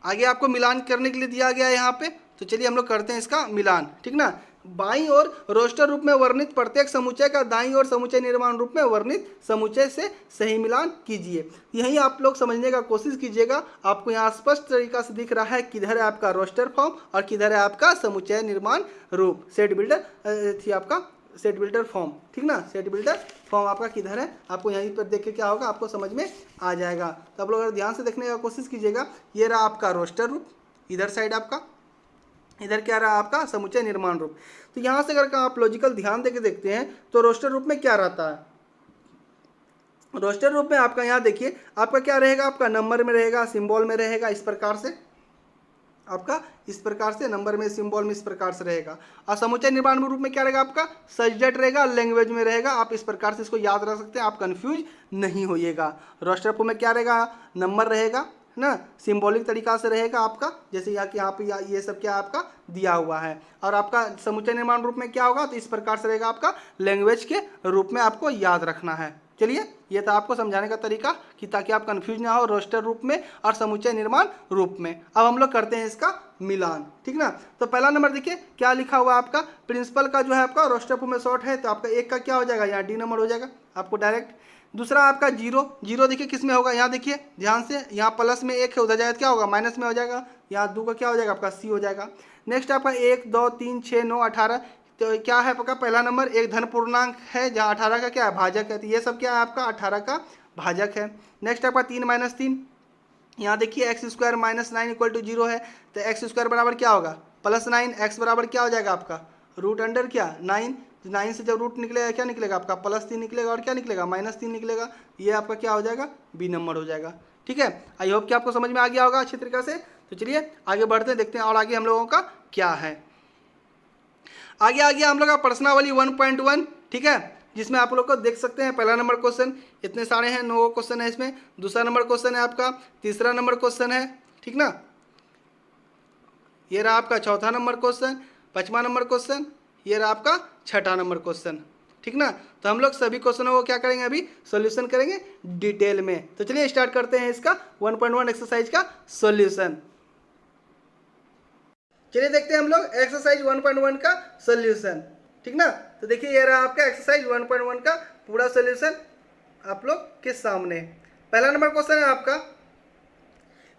आगे आपको मिलान करने के लिए दिया गया है यहाँ पे, तो चलिए हम लोग करते हैं इसका मिलान, ठीक ना। बाईं ओर रोस्टर रूप में वर्णित प्रत्येक समुच्चय का दाईं ओर समुच्चय निर्माण रूप में वर्णित समुच्चय से सही मिलान कीजिए। यही आप लोग समझने का कोशिश कीजिएगा। आपको यहाँ स्पष्ट तरीका से दिख रहा है किधर है आपका रोस्टर फॉर्म और किधर है आपका समुच्चय निर्माण रूप, सेट बिल्डर थी आपका सेट बिल्डर फॉर्म, ठीक ना। सेट बिल्डर फॉर्म आपका किधर है, आपको यहीं पर देख के क्या होगा, आपको समझ में आ जाएगा। तो आप लोग अगर ध्यान से देखने का कोशिश कीजिएगा, ये रहा आपका रोस्टर रूप, इधर साइड आपका, इधर क्या रहा आपका समुच्चय निर्माण रूप। तो यहाँ से अगर आप लॉजिकल ध्यान देके देखते हैं तो रोस्टर रूप में क्या रहता है, रोस्टर रूप में आपका यहाँ देखिए आपका क्या रहेगा, आपका नंबर में रहेगा, सिंबल में रहेगा, इस प्रकार से आपका इस प्रकार से नंबर में सिंबल में इस प्रकार से रहेगा। और समुच्चय निर्माण रूप में क्या रहेगा आपका सब्जेक्ट रहेगा, लैंग्वेज में रहेगा। आप इस प्रकार से इसको याद रख सकते हैं, आप कंफ्यूज नहीं होइएगा। रोस्टर फॉर्म में क्या रहेगा, नंबर रहेगा ना, सिंबॉलिक तरीका से रहेगा आपका, जैसे यहाँ पे ये सब क्या आपका दिया हुआ है। और आपका समुच्चय निर्माण रूप में क्या होगा, तो इस प्रकार से रहेगा आपका लैंग्वेज के रूप में आपको याद रखना है। चलिए ये था आपको समझाने का तरीका कि ताकि आप कंफ्यूज ना हो रोस्टर रूप में और समुच्चय निर्माण रूप में। अब हम लोग करते हैं इसका मिलान, ठीक ना। तो पहला नंबर देखिए क्या लिखा हुआ आपका, प्रिंसिपल का जो है आपका रोस्टर फॉर्म में शॉर्ट है, तो आपका 1 का क्या हो जाएगा, यहाँ डी नंबर हो जाएगा आपको डायरेक्ट। दूसरा आपका जीरो देखिए किस में होगा, यहाँ देखिए ध्यान से, यहाँ प्लस में 1 है, उधर जाएगा क्या होगा माइनस में हो जाएगा, यहाँ 2 का क्या हो जाएगा आपका सी हो जाएगा। नेक्स्ट आपका 1 2 3 6 9 18, तो क्या है आपका पहला नंबर एक धन पूर्णांक है, जहाँ 18 का क्या है भाजक है, तो ये सब क्या है आपका 18 का भाजक है। नेक्स्ट आपका 3 - 3, यहाँ देखिए x² - 9 = 0 है, तो x² बराबर क्या होगा +9, x बराबर क्या हो जाएगा आपका रूट अंडर क्या 9, 9 से जब रूट निकलेगा क्या निकलेगा आपका +3 निकलेगा और क्या निकलेगा -3 निकलेगा। ये आपका क्या हो जाएगा बी नंबर हो जाएगा, ठीक है। आई होप कि आपको समझ में आ गया होगा अच्छी तरीके से। तो चलिए आगे बढ़ते हैं, देखते हैं और आगे हम लोगों का क्या है। आगे आ गया हम लोग का प्रश्नावली 1.1, ठीक है, जिसमें आप लोग को देख सकते हैं पहला नंबर क्वेश्चन, इतने सारे हैं 9 क्वेश्चन है इसमें। दूसरा नंबर क्वेश्चन है आपका, तीसरा नंबर क्वेश्चन है, ठीक ना। ये रहा आपका चौथा नंबर क्वेश्चन, पांचवा नंबर क्वेश्चन, ये रहा आपका छठा नंबर क्वेश्चन, ठीक ना। तो हम लोग सभी क्वेश्चनों को क्या करेंगे अभी सॉल्यूशन करेंगे डिटेल में। तो चलिए स्टार्ट करते हैं इसका 1.1 एक्सरसाइज का सॉल्यूशन। चलिए देखते हैं हम लोग एक्सरसाइज 1.1 का सॉल्यूशन, ठीक ना। तो देखिए ये रहा आपका एक्सरसाइज 1.1 का पूरा सॉल्यूशन आप लोग के सामने। पहला नंबर क्वेश्चन है आपका,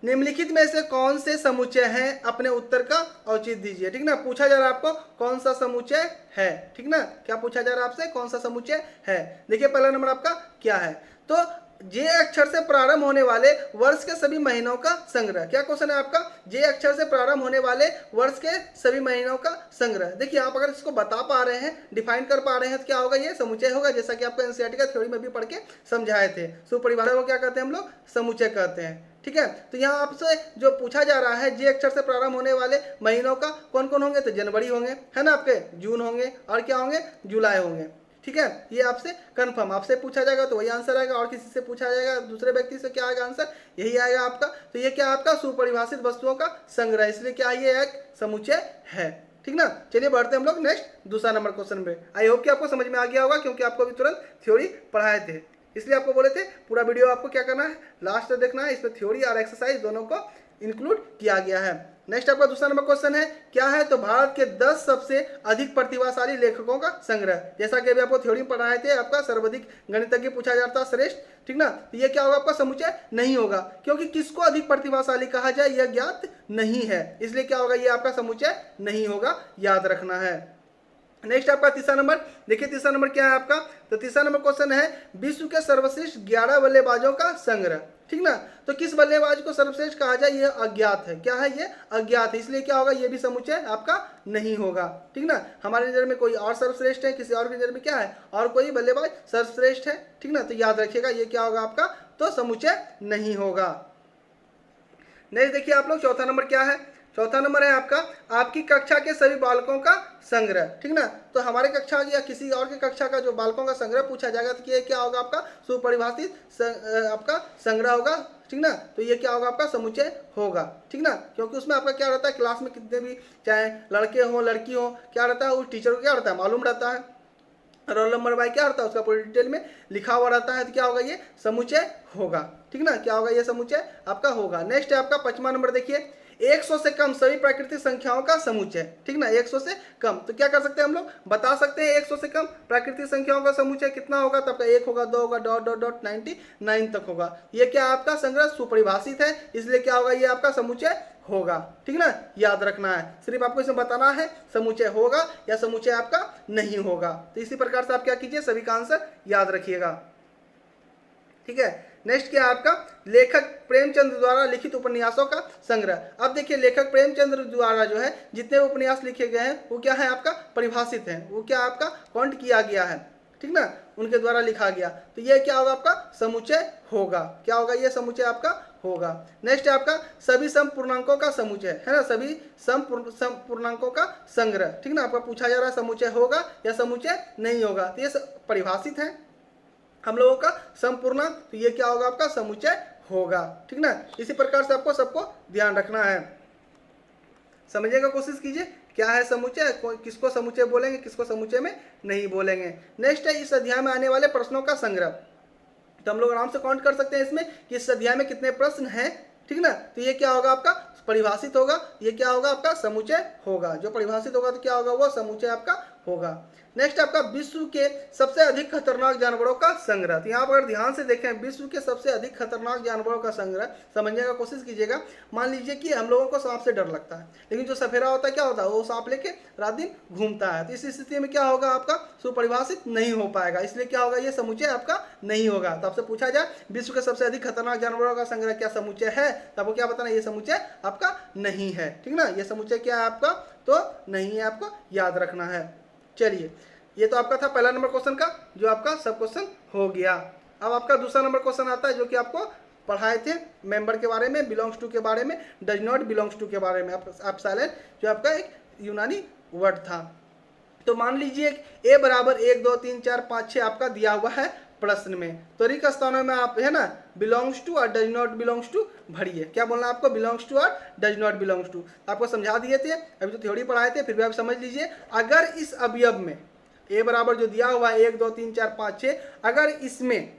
निम्नलिखित में से कौन से समुच्चय है, अपने उत्तर का औचित्य दीजिए, ठीक ना। पूछा जा रहा है आपको कौन सा समुच्चय है, ठीक ना, क्या पूछा जा रहा है आपसे कौन सा समुच्चय है। देखिए पहला नंबर आपका क्या है, तो जे अक्षर से प्रारंभ होने वाले वर्ष के सभी महीनों का संग्रह। क्या क्वेश्चन है आपका? जे अक्षर से प्रारंभ होने वाले वर्ष के सभी महीनों का संग्रह। देखिए आप अगर इसको बता पा रहे हैं, डिफाइन कर पा रहे हैं तो क्या होगा? ये समुच्चय होगा, जैसा कि आपको एनसीईआरटी का थ्योरी में भी पढ़ के समझाए थे। सुपरिभाषा को क्या कहते हैं हम लोग? समुच्चय कहते हैं। ठीक है, तो यहाँ आपसे जो पूछा जा रहा है जे अक्षर से प्रारंभ होने वाले महीनों का कौन कौन होंगे, तो जनवरी होंगे, है ना, आपके जून होंगे, और क्या होंगे? जुलाई होंगे। ठीक है, ये आपसे कंफर्म, आपसे पूछा जाएगा तो वही आंसर आएगा, और किसी से पूछा जाएगा दूसरे व्यक्ति से, क्या आएगा आंसर? यही आएगा आपका। तो ये क्या आपका? सुपरिभाषित वस्तुओं का संग्रह, इसलिए क्या ये एक समुच्चय है। ठीक ना, चलिए बढ़ते हैं हम लोग नेक्स्ट दूसरा नंबर क्वेश्चन पे। आई होप कि आपको समझ में आ गया होगा, क्योंकि आपको अभी तुरंत थ्योरी पढ़ाए थे, इसलिए आपको बोले थे पूरा वीडियो आपको क्या करना है? लास्ट तक देखना है, इसमें थ्योरी और एक्सरसाइज दोनों को इंक्लूड किया गया है। नेक्स्ट आपका दूसरा नंबर क्वेश्चन है, क्या है? तो भारत के 10 सबसे अधिक प्रतिभाशाली लेखकों का संग्रह। जैसा कि अभी आपको थ्योरी में पढ़ाए थे, आपका सर्वाधिक गणितज्ञ पूछा जाता है, श्रेष्ठ। ठीक ना, तो ये क्या होगा? आपका समुच्चय नहीं होगा, क्योंकि किसको अधिक प्रतिभाशाली कहा जाए यह ज्ञात नहीं है, इसलिए क्या होगा? ये आपका समुच्चय नहीं होगा, याद रखना है। नेक्स्ट आपका तीसरा नंबर, देखिए तीसरा नंबर क्या है आपका? तो तीसरा नंबर क्वेश्चन है, विश्व के सर्वश्रेष्ठ 11 बल्लेबाजों का संग्रह। ठीक ना, तो किस बल्लेबाज को सर्वश्रेष्ठ कहा जाए यह अज्ञात है। क्या है? ये अज्ञात है, इसलिए क्या होगा? ये भी समुच्चय आपका नहीं होगा। ठीक ना, हमारे नजर में कोई और सर्वश्रेष्ठ है, किसी और की नजर में क्या है? और कोई बल्लेबाज सर्वश्रेष्ठ है। ठीक ना, तो याद रखिएगा ये क्या होगा आपका? तो समुच्चय नहीं होगा। नेक्स्ट देखिए आप लोग, चौथा नंबर क्या है? चौथा नंबर है आपका, आपकी कक्षा के सभी बालकों का संग्रह। ठीक ना, तो हमारे कक्षा या किसी और की कक्षा का जो बालकों का संग्रह पूछा जाएगा तो ये क्या होगा? आपका सुपरिभाषित आपका संग्रह होगा। ठीक ना, तो ये क्या होगा? आपका समुच्चय होगा। ठीक ना, क्योंकि उसमें आपका क्या रहता है? क्लास में कितने भी चाहे लड़के हो लड़की हो, क्या रहता है? उस टीचर को क्या रहता है? मालूम रहता है, रोल नंबर बाय क्या रहता है उसका पूरी डिटेल में लिखा हुआ रहता है, तो क्या होगा? ये समुच्चय होगा। ठीक ना, क्या होगा? ये समुच्चय आपका होगा। नेक्स्ट है आपका 5वां नंबर, देखिए 100 से कम सभी प्राकृतिक संख्याओं का समुच्चय। ठीक ना, 100 से कम, तो क्या कर सकते हैं हम लोग? बता सकते हैं 100 से कम प्राकृतिक संख्याओं का समुच्चय कितना होगा? तो आपका 1 होगा, 2 होगा, डॉट डॉट डॉट 99 तक होगा। ये क्या आपका संग्रह सुपरिभाषित है, इसलिए क्या होगा? ये आपका समुच्चय होगा। ठीक ना, याद रखना है, सिर्फ आपको इसमें बताना है समुच्चय होगा या समुच्चय आपका नहीं होगा। तो इसी प्रकार से आप क्या कीजिए? सभी का आंसर याद रखिएगा। ठीक है, नेक्स्ट क्या आपका? लेखक प्रेमचंद द्वारा लिखित उपन्यासों का संग्रह। अब देखिए लेखक प्रेमचंद द्वारा जो है जितने उपन्यास लिखे गए हैं वो क्या है? आपका परिभाषित है, वो क्या आपका काउंट किया गया है। ठीक ना, उनके द्वारा लिखा गया, तो ये क्या होगा? आपका समुच्चय होगा। क्या होगा? ये समुच्चय आपका होगा। नेक्स्ट है आपका सभी सम पूर्णांकों का समुच्चय, है ना, सभी सम पूर्णांकों का संग्रह। ठीक ना, आपका पूछा जा रहा है समुच्चय होगा या समुच्चय नहीं होगा, तो ये परिभाषित है हम लोगों का संपूर्णांक, तो ये क्या होगा? आपका समुच्चय होगा। ठीक ना, इसी प्रकार से आपको सबको ध्यान रखना है, समझने का कोशिश कीजिए क्या है समुच्चय, किसको समुच्चय बोलेंगे, किसको समुच्चय में नहीं बोलेंगे। नेक्स्ट है इस अध्याय में आने वाले प्रश्नों का संग्रह। तो हम लोग आराम से काउंट कर सकते हैं इसमें कि इस अध्याय में कितने प्रश्न हैं। ठीक ना, तो ये क्या होगा? आपका परिभाषित होगा, ये क्या होगा? आपका समुच्चय होगा। जो परिभाषित होगा तो क्या होगा? वो समुच्चय आपका होगा। नेक्स्ट आपका विश्व के सबसे अधिक खतरनाक जानवरों का संग्रह। तो यहाँ पर अगर ध्यान से देखें, विश्व के सबसे अधिक खतरनाक जानवरों का संग्रह समझने का कोशिश कीजिएगा। मान लीजिए कि हम लोगों को सांप से डर लगता है, लेकिन जो सफेरा होता है क्या होता है? वो सांप लेके रात दिन घूमता है, तो इस स्थिति में क्या होगा? आपका सुपरिभाषित नहीं हो पाएगा, इसलिए क्या होगा? ये समुच्चय आपका नहीं होगा। तो आपसे पूछा जाए विश्व के सबसे अधिक खतरनाक जानवरों का संग्रह क्या समुच्चय है, तो आपको क्या बताना? ये समुच्चय आपका नहीं है। ठीक ना, ये समुच्चय क्या है आपका? तो नहीं है, आपको याद रखना है। चलिए, ये तो आपका था पहला नंबर क्वेश्चन का, जो आपका सब क्वेश्चन हो गया। अब आपका दूसरा नंबर क्वेश्चन आता है, जो कि आपको पढ़ाए थे मेंबर के बारे में, बिलोंग्स टू के बारे में, डज नॉट बिलोंग्स टू के बारे में, एप्सिलॉन जो आपका एक यूनानी वर्ड था। तो मान लीजिए ए बराबर 1 2 3 4 5 6 आपका दिया हुआ है प्रश्न में, तो रिक्त स्थानों में आप है ना बिलोंग्स टू और डज नॉट बिलोंग्स टू भरिए। क्या बोलना है आपको? बिलोंग्स टू और डज नॉट बिलोंग्स टू। आपको समझा दिए थे, अभी तो थ्योरी पढ़ाए थे, फिर भी आप समझ लीजिए। अगर इस अवयव में ए बराबर जो दिया हुआ है 1 2 3 4 5 6, अगर इसमें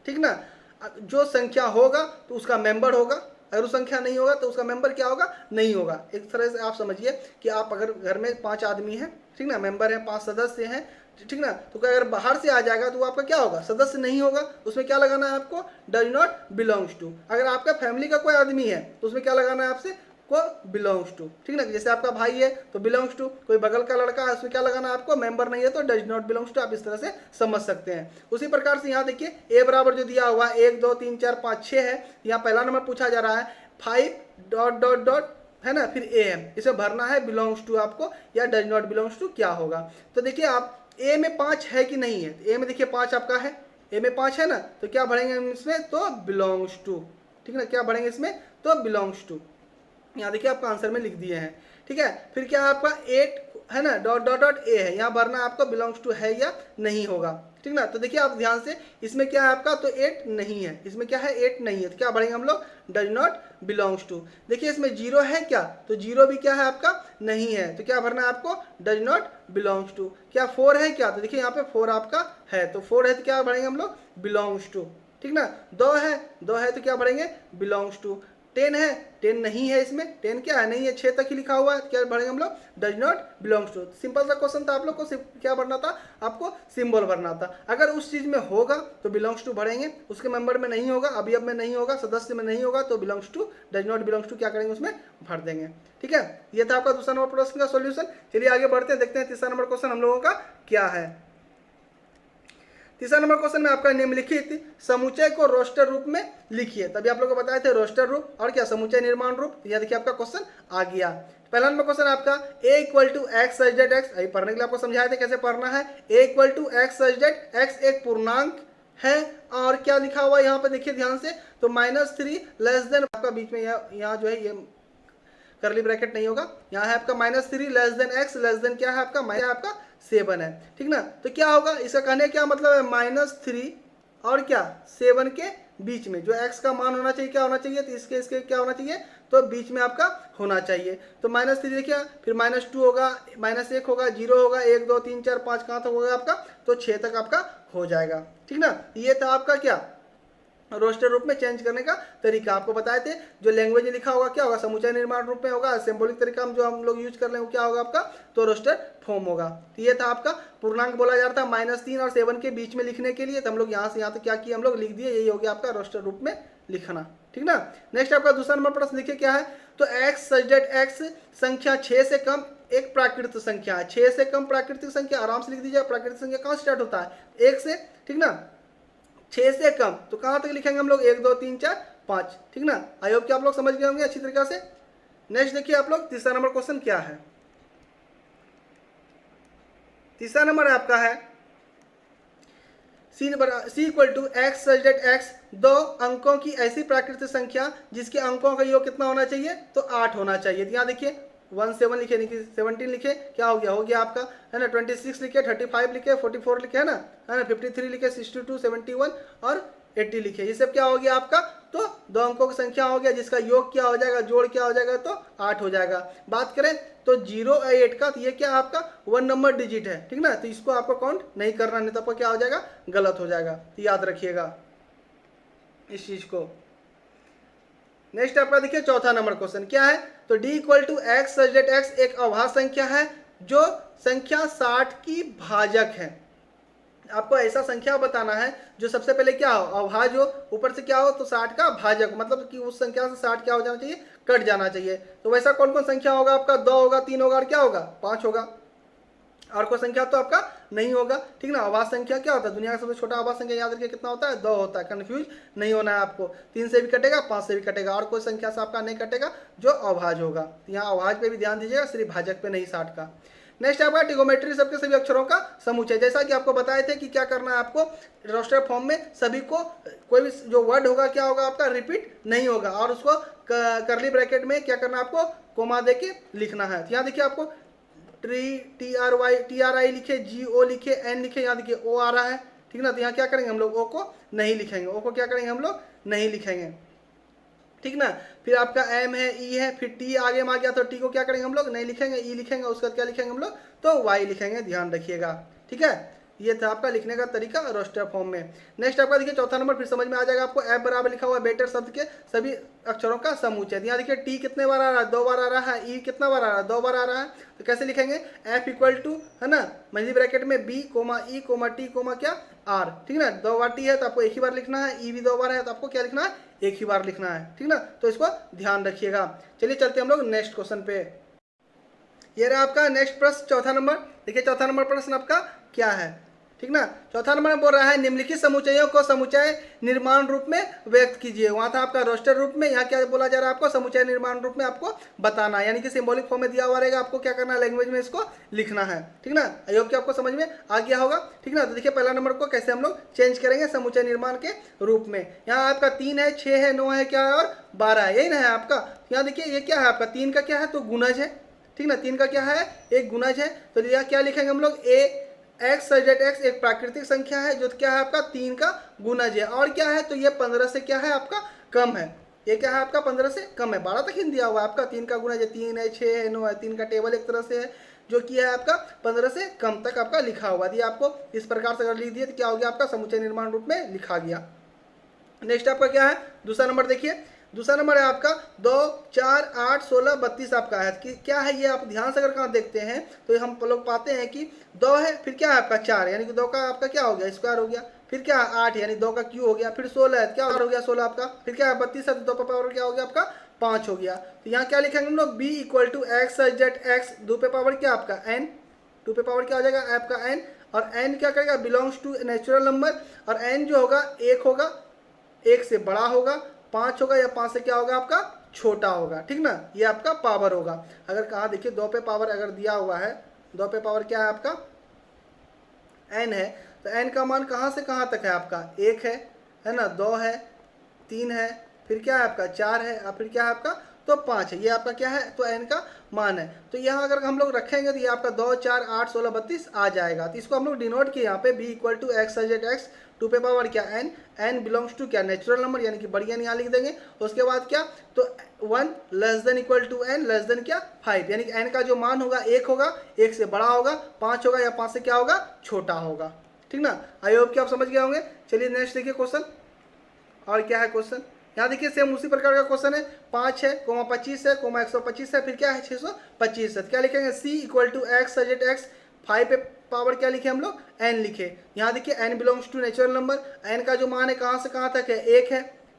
ठीक ना जो संख्या होगा तो उसका मेंबर होगा, अगर वो संख्या नहीं होगा तो उसका मेंबर क्या होगा? नहीं होगा। एक तरह से आप समझिए कि आप अगर घर में 5 आदमी हैं, ठीक ना, मेंबर हैं, 5 सदस्य हैं, ठीक ना, तो अगर बाहर से आ जाएगा तो वो आपका क्या होगा? सदस्य नहीं होगा। उसमें क्या लगाना है आपको? Does not belongs to. अगर आपका फैमिली का कोई आदमी है तो उसमें क्या लगाना है आपसे? को बिलोंग्स टू, ठीक ना। जैसे आपका भाई है तो बिलोंग्स टू, कोई बगल का लड़का है उसमें क्या लगाना है आपको, मेंबर नहीं है तो डज नॉट बिलोंग्स टू, आप इस तरह से समझ सकते हैं। उसी प्रकार से यहाँ देखिए ए बराबर जो दिया हुआ 1 2 3 4 5 6 है, यहाँ पहला नंबर पूछा जा रहा है 5 डॉट डॉट डॉट है ना, फिर ए है, इसे भरना है बिलोंग्स टू आपको या डज नॉट बिलोंग्स टू क्या होगा। तो देखिए आप ए में 5 है कि नहीं है, ए में देखिए 5 आपका है, ए में 5 है ना, तो क्या भरेंगे हम इसमें, तो बिलोंग्स टू, ठीक ना, क्या भरेंगे इसमें, तो बिलोंग्स टू। यहाँ देखिए आपका आंसर में लिख दिए हैं, ठीक है। फिर क्या आपका 8 है ना, डॉट डॉट डॉट ए है, यहाँ भरना आपको बिलोंग्स टू है या नहीं होगा, ठीक ना। तो देखिए आप ध्यान से, इसमें क्या है आपका, तो 8 नहीं है, इसमें क्या है 8 नहीं है, तो क्या भरेंगे हम लोग, डज नॉट बिलोंग्स टू। देखिए इसमें 0 है क्या, तो 0 भी क्या है आपका, नहीं है, तो क्या भरना है आपको, डज नॉट बिलोंग्स टू। क्या 4 है क्या, तो देखिए यहाँ पे 4 आपका है, तो 4 है तो क्या भरेंगे हम लोग, बिलोंग्स टू, ठीक ना। 2 है तो क्या भरेंगे, बिलोंग्स टू। 10 है, 10 नहीं है, इसमें 10 क्या है, नहीं है, 6 तक ही लिखा हुआ है, क्या भरेंगे हम लोग, does not belongs to. Simple सा क्वेश्चन था, आप लोग को क्या भरना था, आपको सिंबल भरना था। अगर उस चीज में होगा तो बिलोंग्स टू भरेंगे, उसके मेंबर में नहीं होगा, अवयव में नहीं होगा, सदस्य में नहीं होगा, तो belongs to does not belongs to क्या करेंगे, उसमें भर देंगे, ठीक है। ये था आपका दूसरा नंबर प्रश्न का सोल्यूशन। चलिए आगे बढ़ते हैं, देखते हैं तीसरा नंबर क्वेश्चन हम लोगों का क्या है। तीसरा नंबर क्वेश्चन में आपका निम्नलिखित समुच्चय को रोस्टर रूप में लिखिए। तभी आप लोग को बताए थे रोस्टर रूप और क्या समुच्चय निर्माण रूप। यह देखिए आपका क्वेश्चन आ गया। पहला नंबर क्वेश्चन आपका a equal to x such that x, अभी पढ़ने के लिए आपको समझाए थे कैसे पढ़ना है। a equal to x such that x एक पूर्णांक है, और क्या लिखा हुआ है यहाँ पे देखिए ध्यान से, तो -3 लेस देन, आपका बीच में यहाँ जो है ये करली ब्रैकेट नहीं होगा, यहाँ है आपका -3 less than x, less than क्या है आपका, आपका 7 है, ठीक ना। तो क्या होगा, इसका कहने क्या मतलब है, -3 और क्या 7 के बीच में जो x का मान होना चाहिए क्या होना चाहिए, तो इसके क्या होना चाहिए, तो बीच में आपका होना चाहिए। तो -3 देखिए, फिर -2 होगा, -1 होगा, 0 होगा, 1 2 3 4 5 कहाँ तक होगा आपका, तो 6 तक आपका हो जाएगा, ठीक ना। ये था आपका क्या रोस्टर रूप में चेंज करने का तरीका। आपको बताए थे जो लैंग्वेज लिखा होगा क्या होगा, समुच्चय निर्माण रूप में होगा, सिंबॉलिक तरीका हम जो हम लोग यूज कर रहे हैं क्या होगा आपका, तो रोस्टर फॉर्म होगा। तो ये था आपका पूर्णांक बोला जा रहा था -3 और 7 के बीच में लिखने के लिए, तो हम लोग यहाँ से यहाँ तक क्या किया, हम लोग लिख दिए, यही हो गया आपका रोस्टर रूप में लिखना, ठीक ना। नेक्स्ट आपका दूसरा नंबर प्रश्न देखिए क्या है, तो एक्स सच दैट एक्स संख्या 6 से कम एक प्राकृतिक संख्या है। 6 से कम प्राकृतिक संख्या आराम से लिख दीजिए, प्राकृतिक संख्या कहाँ स्टार्ट होता है, 1 से, ठीक ना। 6 से कम तो कहाँ तक लिखेंगे हम लोग, 1 2 3 4 5, ठीक ना। आई होप कि आप लोग समझ गए होंगे अच्छी तरीके से। नेक्स्ट देखिए आप लोग तीसरा नंबर क्वेश्चन क्या है। तीसरा नंबर आपका है c equal to x such that x, 2 अंकों की ऐसी प्राकृतिक संख्या जिसके अंकों का योग कितना होना चाहिए, तो 8 होना चाहिए। तो यहाँ देखिए 17 लिखे, नहीं 17 लिखे, क्या हो गया आपका, है ना, 26 लिखे, 35 लिखे, 44 लिखे, है ना, 53 लिखे, 62 71 और 80 लिखे। ये सब क्या हो गया आपका, तो 2 अंकों की संख्या हो गया जिसका योग क्या हो जाएगा, जोड़ क्या हो जाएगा, तो 8 हो जाएगा। बात करें तो 0 और 8 का, तो ये क्या आपका 1 नंबर डिजिट है, ठीक ना, तो इसको आपको काउंट नहीं करना, नहीं तो आपको क्या हो जाएगा, गलत हो जाएगा, तो याद रखिएगा इस चीज को। नेक्स्ट आपका देखिए चौथा नंबर क्वेश्चन क्या है, तो d equal to x such that x एक अभाज्य संख्या है जो संख्या 60 की भाजक है। आपको ऐसा संख्या बताना है जो सबसे पहले क्या हो, अभाज्य हो, ऊपर से क्या हो, तो 60 का भाजक, मतलब कि उस संख्या से 60 क्या हो जाना चाहिए, कट जाना चाहिए। तो वैसा कौन कौन संख्या होगा आपका, 2 होगा, 3 होगा और क्या होगा, 5 होगा, और कोई संख्या तो आपका नहीं होगा, ठीक ना। आवाज संख्या क्या होता है, दुनिया का सबसे छोटा आवाज संख्या याद रखिए कितना होता है, 2 होता है, कंफ्यूज नहीं होना है आपको। 3 से भी कटेगा, 5 से भी कटेगा, और कोई संख्या से आपका नहीं कटेगा जो अभाज्य होगा। तो यहाँ अभाज्य पे भी ध्यान दीजिएगा, सिर्फ भाजक पे नहीं 60 का। नेक्स्ट आपका ट्रिगोमेट्री सबके सभी अक्षरों का समुच्चय, जैसा कि आपको बताए थे कि क्या करना है आपको, रोस्टर फॉर्म में सभी को कोई भी जो वर्ड होगा क्या होगा आपका, रिपीट नहीं होगा, और उसको करली ब्रैकेट में क्या करना है आपको, कोमा दे के लिखना है। तो यहाँ देखिए आपको TRI लिखे, GO लिखे, N लिखे, यहाँ देखिए O आ रहा है, ठीक ना। तो यहाँ क्या करेंगे हम लोग, O को नहीं लिखेंगे, O को क्या करेंगे हम लोग, नहीं लिखेंगे, ठीक ना। फिर आपका M है, E है, फिर T आगे में आ गया तो T को क्या करेंगे हम लोग, नहीं लिखेंगे, E लिखेंगे, उसका क्या लिखेंगे हम लोग, तो Y लिखेंगे, ध्यान रखिएगा, ठीक है। ये था आपका लिखने का तरीका रोस्टर फॉर्म में। नेक्स्ट आपका देखिए चौथा नंबर, फिर समझ में आ जाएगा आपको, F बराबर लिखा हुआ है बेटर शब्द के सभी अक्षरों का समुच्चय। यहाँ देखिए T कितने बार आ रहा है, 2 बार आ रहा है, E कितना बार आ रहा है, 2 बार आ रहा है, तो कैसे लिखेंगे, F इक्वल टू, है ना, मझली ब्रैकेट में B, E, T, क्या R, ठीक ना। 2 बार T है तो आपको एक ही बार लिखना है, E भी 2 बार है तो आपको क्या लिखना है, एक ही बार लिखना है, ठीक ना, तो इसको ध्यान रखिएगा। चलिए चलते हम लोग नेक्स्ट क्वेश्चन पे। ये रहा आपका नेक्स्ट प्रश्न, चौथा नंबर। देखिए चौथा नंबर प्रश्न आपका क्या है, ठीक ना। चौथा नंबर में बोल रहा है निम्नलिखित समुच्चयों को समुच्चय निर्माण रूप में व्यक्त कीजिए। वहां था आपका रोस्टर रूप में, यहाँ क्या बोला जा रहा है आपको, समुच्चय निर्माण रूप में आपको बताना है, यानी कि सिंबॉलिक फॉर्म में दिया हुआ रहेगा, आपको क्या करना है, लैंग्वेज में इसको लिखना है, ठीक ना। आई होप कि आपको समझ में आ गया होगा, ठीक ना। तो देखिए पहला नंबर को कैसे हम लोग चेंज करेंगे समुच्चय निर्माण के रूप में। यहाँ आपका 3 है, 6 है, 9 है, क्या है, और 12 है, यही ना है आपका। यहाँ देखिए ये क्या है आपका, 3 का क्या है, तो गुणज है, ठीक ना, 3 का क्या है, एक गुणज है। तो यहाँ क्या लिखेंगे हम लोग, ए एक्स सजेट एक्स एक प्राकृतिक संख्या है जो क्या है आपका 3 का गुणज है, और क्या है, तो ये 15 से क्या है आपका कम है। ये क्या है आपका 15 से कम है, 12 तक ही दिया हुआ है आपका। 3 का गुणज है, 3 है, 6 है, 9 है, 3 का टेबल एक तरह से है जो कि है आपका 15 से कम तक आपका लिखा हुआ है। आपको इस प्रकार से अगर लिख दिए तो क्या हो गया आपका, समुच्चय निर्माण रूप में लिखा गया। नेक्स्ट आपका क्या है, दूसरा नंबर देखिए। दूसरा नंबर है आपका 2, 4, 8, 16, 32 आपका है कि क्या है, ये आप ध्यान से अगर कहाँ देखते हैं तो हम लोग पाते हैं कि 2 है, फिर क्या है आपका 4, यानी कि 2 का आपका क्या हो गया, स्क्वायर हो गया, फिर क्या है 8 यानी 2 का क्यू हो गया, फिर 16 है, क्या हो गया 16 आपका, फिर क्या है 32 है, तो 2 का पावर क्या हो गया आपका 5 हो गया। तो यहाँ क्या लिखेंगे हम लोग, b equal to x z x, 2 पे पावर क्या आपका n, 2 पे पावर क्या हो जाएगा आपका n, और n क्या करेगा, बिलोंग्स टू नेचुरल नंबर, और n जो होगा 1 होगा, 1 से बड़ा होगा, 5 होगा, या 5 से क्या होगा आपका छोटा होगा, ठीक ना। ये आपका पावर होगा। अगर कहा देखिए 2 पे पावर अगर दिया हुआ है, 2 पे पावर क्या है आपका n है, तो n का मान कहाँ से कहाँ तक है आपका, 1 है ना, 2 है, 3 है, फिर क्या है आपका 4 है, और फिर क्या है आपका तो 5 है। ये आपका क्या है, तो n का मान है। तो यहाँ अगर हम लोग रखेंगे तो ये आपका 2, 4, 8, 16, 32 आ जाएगा। तो इसको हम लोग डिनोट किए यहाँ पे b equal to x such that x, 2 पे पावर क्या n बिलोंग्स टू क्या नेचुरल नंबर, यानी कि बढ़िया यहाँ लिख देंगे। उसके बाद क्या, तो 1 less than equal to n less than क्या 5, यानी कि n का जो मान होगा 1 होगा, 1 से बड़ा होगा, 5 होगा, या 5 से क्या होगा छोटा होगा, ठीक ना। आई होप कि आप समझ गए होंगे। चलिए नेक्स्ट देखिए क्वेश्चन, और क्या है क्वेश्चन, यहाँ देखिए सेम उसी प्रकार का क्वेश्चन है। 5 है, 25 है, 125 है, फिर क्या है 625 है। तो क्या लिखेंगे, c equal to x such that x, 5 पे पावर क्या लिखे हम लोग n लिखे। यहाँ देखिए n belongs to natural number, n का जो मान है कहाँ से कहाँ तक है, 1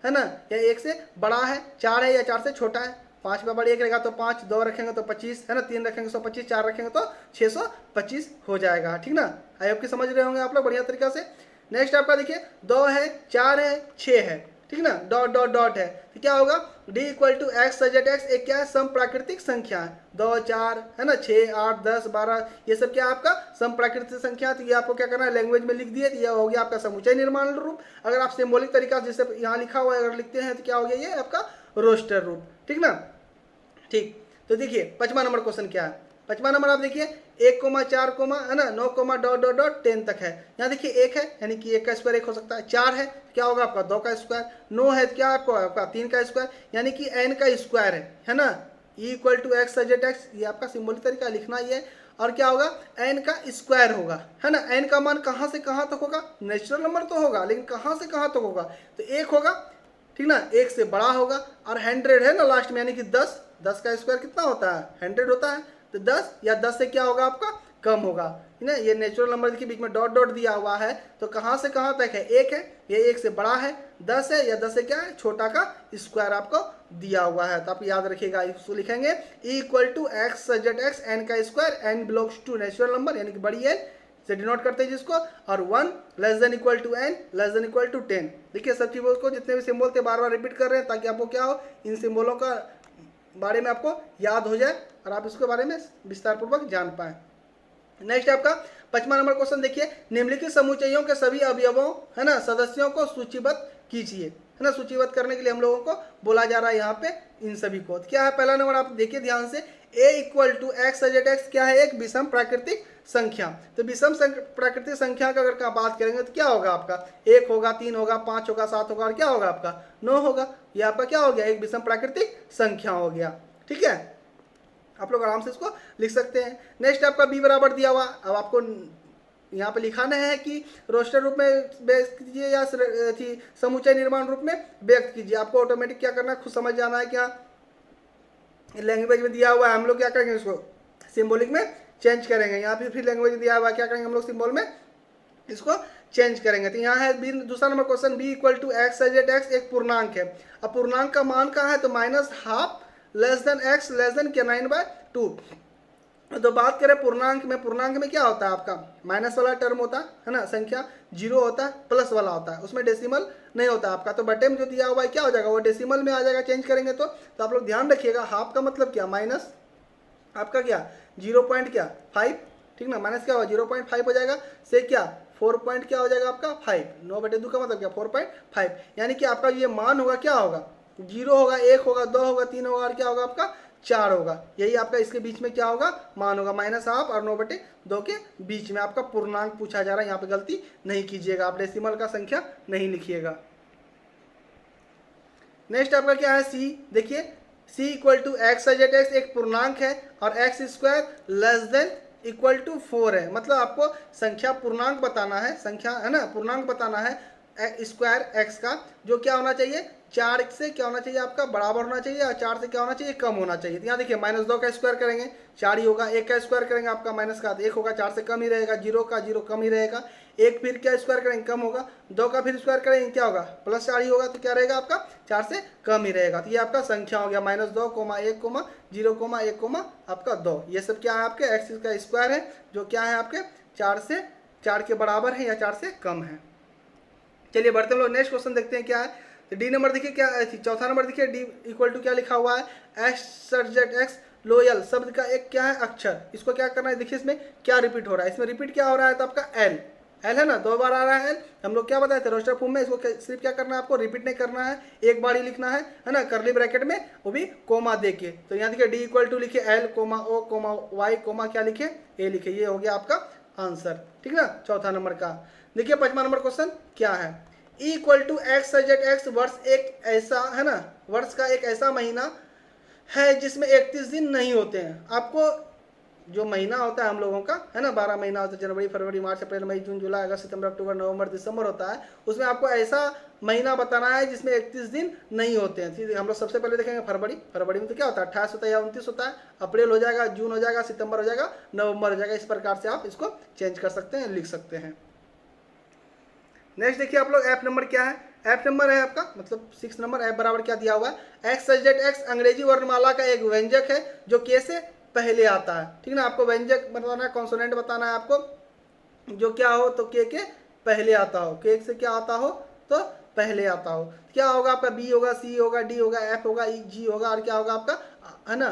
है ना, या 1 से बड़ा है, 4 है, या 4 से छोटा है। 5 पे पावर 1 रहेगा तो 5, 2 रखेंगे तो 25 है ना, 3 रखेंगे 125, 4 रखेंगे तो 625 हो जाएगा, ठीक ना। आई होप कि समझ रहे होंगे आप लोग बढ़िया तरीका से। नेक्स्ट आपका देखिए 2 है, 4 है, 6 है, ठीक ना, डॉट डॉट डॉट है, तो क्या होगा, d equal to x such that x एक क्या है, सम प्राकृतिक संख्या है। 2, 4 है ना, 6, 8, 10, 12 ये सब क्या है आपका सम प्राकृतिक संख्या। तो ये आपको क्या करना है, लैंग्वेज में लिख दिए, तो यह हो गया आपका समुच्चय निर्माण रूप। अगर आप सिंबॉलिक तरीका जैसे यहाँ लिखा हुआ है अगर लिखते हैं तो क्या हो गया, ये आपका रोस्टर रूप, ठीक ना। ठीक, तो देखिए 5वां नंबर क्वेश्चन क्या है। 5वां नंबर आप देखिए 1,4, है ना, 9, डॉट डॉट डॉट 10 तक है। यहाँ देखिए 1 है, यानी कि 1 का स्क्वायर 1 हो सकता है। 4 है, क्या होगा आपका 2 का स्क्वायर। 9 है, क्या आपका 3 का स्क्वायर, यानी कि n का स्क्वायर है ना। e equal to x such that x, ये आपका सिंबॉलिक तरीका लिखना ही है। और क्या होगा, n का स्क्वायर होगा, है ना। n का मान कहाँ से कहाँ तक होगा, नेचुरल नंबर तो होगा, लेकिन कहाँ से कहाँ तक होगा, तो 1 होगा, ठीक ना, 1 से बड़ा होगा, और 100 है ना लास्ट में, यानी कि 10 का स्क्वायर कितना होता है 100 होता है। तो 10 या 10 से क्या होगा आपका कम होगा, है ना। ये नेचुरल नंबर के बीच में डॉट डॉट दिया हुआ है, तो कहाँ से कहाँ तक है, 1 है, ये 1 से बड़ा है, 10 है, या 10 से क्या है छोटा का स्क्वायर आपको दिया हुआ है। तो आप याद रखिएगा, इसको लिखेंगे e equal to x such that x, n का square, n belongs to natural number यानी कि बड़ी है से डिनोट करते हैं जिसको, और 1 less than equal to n less than equal to 10। देखिए सब चीज़ों को जितने भी सिंबल थे बार बार रिपीट कर रहे हैं ताकि आपको क्या हो, इन सिंबलों का बारे में आपको याद हो जाए और आप इसके बारे में विस्तार पूर्वक जान पाए। नेक्स्ट आपका 5वां नंबर क्वेश्चन देखिए, निम्नलिखित समुच्चयों के सभी अवयवों है ना सदस्यों को सूचीबद्ध कीजिए, है ना। सूचीबद्ध करने के लिए हम लोगों को बोला जा रहा है यहाँ पे इन सभी को। क्या है पहला नंबर, आप देखिए ध्यान से, a equal to x such that x क्या है, एक विषम प्राकृतिक संख्या। तो विषम प्राकृतिक संख्या का अगर बात करेंगे तो क्या होगा आपका, 1 होगा, 3 होगा, 5 होगा, 7 होगा, और क्या होगा आपका 9 होगा। ये आपका क्या हो गया, एक विषम प्राकृतिक संख्या हो गया, ठीक है। आप लोग आराम से इसको लिख सकते हैं। नेक्स्ट आपका b बराबर दिया हुआ, अब आपको यहाँ पे लिखाना है कि रोस्टर रूप में व्यक्त कीजिए या समुच्चय निर्माण रूप में व्यक्त कीजिए। आपको ऑटोमेटिक क्या करना है, खुद समझ जाना है। क्या लैंग्वेज में दिया हुआ है, हम लोग क्या करेंगे, इसको सिंबॉलिक में चेंज करेंगे। यहाँ पे फिर लैंग्वेज दिया हुआ है, क्या करेंगे हम लोग सिंबल में इसको चेंज करेंगे। तो यहाँ है दूसरा number question b equal to x such that x एक पूर्णांक है। अब पूर्णांक का मान कहाँ है, तो minus half less than x less than क्या 9/2। तो बात करें पूर्णांक में क्या होता है आपका माइनस वाला टर्म होता है ना, संख्या जीरो होता है, प्लस वाला होता है, उसमें डेसिमल नहीं होता आपका। तो बटे में जो दिया हुआ है क्या हो जाएगा, वो डेसिमल में आ जाएगा चेंज करेंगे तो आप लोग ध्यान रखिएगा, हाफ का मतलब क्या माइनस आपका क्या 0.5, ठीक ना, माइनस क्या होगा 0.5 हो जाएगा, से क्या 4 पॉइंट क्या हो जाएगा आपका 5, 9/2 का मतलब क्या 4.5, यानी कि आपका ये मान होगा क्या होगा 0 होगा, 1 होगा, 2 होगा, 3 होगा और क्या होगा आपका 4 होगा। यही आपका इसके बीच में क्या होगा मान होगा, माइनस हाफ और 9/2 के बीच में आपका पूर्णांक पूछा जा रहा है। यहाँ पे गलती नहीं कीजिएगा, आप डेसिमल का संख्या नहीं लिखिएगा। नेक्स्ट आपका क्या है सी, देखिए c equal to x such that x एक पूर्णांक है और x square less than equal to 4 है। मतलब आपको संख्या पूर्णांक बताना है, संख्या है ना पूर्णांक बताना है स्क्वायर एक्स का, जो क्या होना चाहिए 4 से क्या होना चाहिए आपका बराबर होना चाहिए और 4 से क्या होना चाहिए कम होना चाहिए। तो यहाँ देखिए -2 का स्क्वायर करेंगे 4 ही होगा, 1 का स्क्वायर करेंगे आपका माइनस का 1 होगा, 4 से कम ही रहेगा, 0 का 0 कम ही रहेगा, 1 फिर क्या स्क्वायर करेंगे कम होगा, 2 का फिर स्क्वायर करेंगे क्या होगा +4 ही होगा, तो क्या रहेगा आपका 4 से कम ही रहेगा। तो ये आपका संख्या हो गया -2, 1, 0, 1, आपका 2। ये सब क्या है आपके एक्स का स्क्वायर है, जो क्या है आपके 4 के बराबर है या 4 से कम है। चलिए बढ़ते हम लोग नेक्स्ट क्वेश्चन देखते हैं क्या है। तो डी नंबर देखिए क्या चौथा नंबर देखिए डी इक्वल टू क्या लिखा हुआ है एक्स सब्जेक्ट एक्स लोयल शब्द का एक क्या है अक्षर, इसको क्या करना है, देखिए इसमें क्या रिपीट हो रहा है, इसमें रिपीट क्या हो रहा है तो आपका एल है ना, 2 बार आ रहा है एल। हम लोग क्या बताए थे रोस्टर फॉर्म में, इसको सिर्फ क्या करना है आपको रिपीट नहीं करना है, एक बार ही लिखना है ना, करली ब्रैकेट में वो भी कोमा दे के। तो यहाँ देखिए डी इक्वल टू लिखे एल कोमा ओ कोमा वाई कोमा क्या लिखे ए लिखे, ये हो गया आपका आंसर, ठीक ना चौथा नंबर का। देखिए 5वां नंबर क्वेश्चन क्या है, equal to x such that x वर्ष एक ऐसा है ना, वर्ष का एक ऐसा महीना है जिसमें 31 दिन नहीं होते हैं। आपको जो महीना होता है हम लोगों का है ना 12 महीना होता है, जनवरी फरवरी मार्च अप्रैल मई जून जुलाई अगस्त सितंबर अक्टूबर नवंबर दिसंबर होता है, उसमें आपको ऐसा महीना बताना है जिसमें 31 दिन नहीं होते हैं। ठीक है, हम लोग सबसे पहले देखेंगे फरवरी में तो क्या होता है 28 होता है या 29 होता है, अप्रैल हो जाएगा, जून हो जाएगा, सितंबर हो जाएगा, नवंबर हो जाएगा। इस प्रकार से आप इसको चेंज कर सकते हैं, लिख सकते हैं। नेक्स्ट देखिए आप लोग ऐप नंबर क्या है, ऐप नंबर है आपका मतलब 6 नंबर, ऐप बराबर क्या दिया हुआ है एक्स सजेट एक्स अंग्रेजी वर्णमाला का एक व्यंजक है जो के से पहले आता है, ठीक ना। आपको व्यंजक बताना है, कॉन्सोनेंट बताना है आपको, जो क्या हो तो के पहले आता हो, के से क्या आता हो तो पहले आता हो। क्या होगा आपका बी होगा, सी होगा, डी होगा, एफ होगा, ई जी होगा और क्या होगा आपका है ना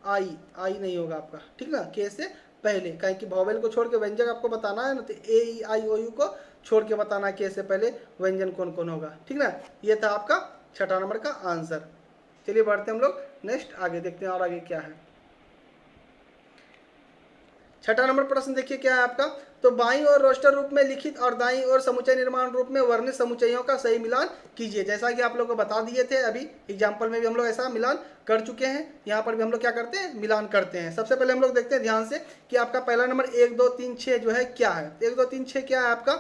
आई नहीं होगा आपका, ठीक ना, के से पहले, कहीं कि वॉवेल को छोड़ के व्यंजक आपको बताना है ना, तो ए ई आई ओ यू को छोड़ के बताना है के से पहले व्यंजन कौन कौन होगा, ठीक ना। ये था आपका 6ठा नंबर का आंसर। चलिए बढ़ते हम लोग नेक्स्ट आगे देखते हैं और आगे क्या है। 6ठा नंबर प्रश्न देखिए क्या है आपका, तो बाईं ओर रोस्टर रूप में लिखित और दाईं ओर समुच्चय निर्माण रूप में वर्णित समुच्चयों का सही मिलान कीजिए। जैसा कि आप लोगों को बता दिए थे, अभी एग्जाम्पल में भी हम लोग ऐसा मिलान कर चुके हैं, यहाँ पर भी हम लोग क्या करते हैं मिलान करते हैं। सबसे पहले हम लोग देखते हैं ध्यान से कि आपका पहला नंबर 1 2 3 6 जो है क्या है, 1 2 3 6 क्या है आपका,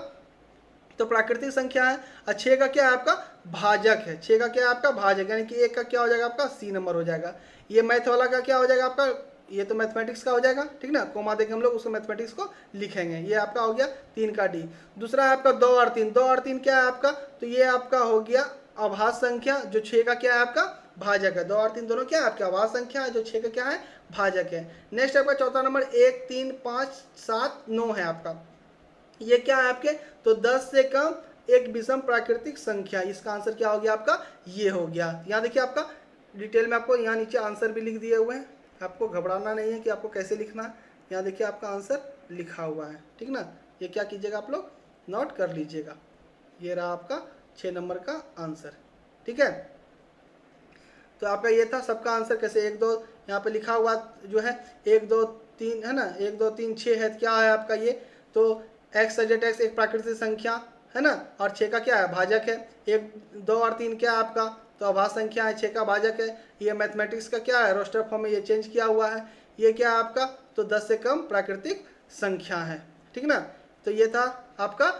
तो प्राकृतिक संख्या है, और 6 का क्या है आपका भाजक है, 6 का क्या है आपका भाजक, यानी कि 1 का क्या हो जाएगा आपका सी नंबर हो जाएगा। ये मैथ वाला का क्या हो जाएगा आपका, ये तो मैथमेटिक्स का हो जाएगा, ठीक ना, कोमा देके हम लोग उसको मैथमेटिक्स को लिखेंगे। ये आपका हो गया 3 का डी। दूसरा है आपका 2 और 3, 2 और 3 क्या है आपका, तो ये आपका हो गया अभाज्य संख्या, जो 6 का क्या है आपका भाजक है। 2 और 3 दोनों क्या है आपका अभाज्य संख्या है, जो 6 का क्या है भाजक है। नेक्स्ट आपका चौथा नंबर 1 3 5 7 9 है आपका, ये क्या है आपके, तो 10 से कम एक विषम प्राकृतिक संख्या, इसका आंसर क्या हो गया आपका ये हो गया। यहाँ देखिए आपका डिटेल में आपको यहाँ नीचे आंसर भी लिख दिए हुए हैं, आपको घबराना नहीं है कि आपको कैसे लिखना है। यहाँ देखिए आपका आंसर लिखा हुआ है, ठीक ना, ये क्या कीजिएगा आप लोग नोट कर लीजिएगा। ये रहा आपका 6 नंबर का आंसर, ठीक है। तो आपका ये था सबका आंसर, कैसे 1 2 यहाँ पे लिखा हुआ जो है 1 2 3 है ना, 1 2 3 6 है, क्या है आपका ये, तो एक्स सजेट एक्स एक प्राकृतिक संख्या है ना, और 6 का क्या है भाजक है। 1 2 और 3 क्या है आपका, तो अभाज्य संख्या है, 6 का भाजक है। ये मैथमेटिक्स का क्या है रोस्टर फॉर्म में ये चेंज किया हुआ है। ये क्या है आपका, तो 10 से कम प्राकृतिक संख्या है, ठीक ना। तो ये था आपका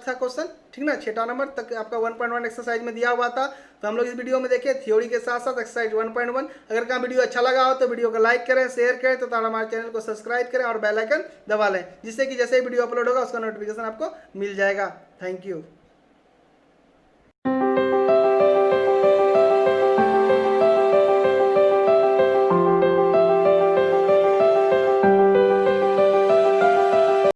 लास्ट था क्वेश्चन, ठीक ना, 6 नंबर तक आपका 1.1 एक्सरसाइज में दिया हुआ था। तो हम लोग इस वीडियो में देखे थ्योरी के साथ साथ एक्सरसाइज 1.1। अगर कहाँ वीडियो अच्छा लगा हो तो वीडियो को लाइक करें, शेयर करें, तो हमारे चैनल को सब्सक्राइब करें और बेल आइकन दबा लें, जिससे कि जैसे ही वीडियो अपलोड होगा उसका नोटिफिकेशन आपको मिल जाएगा। Thank you.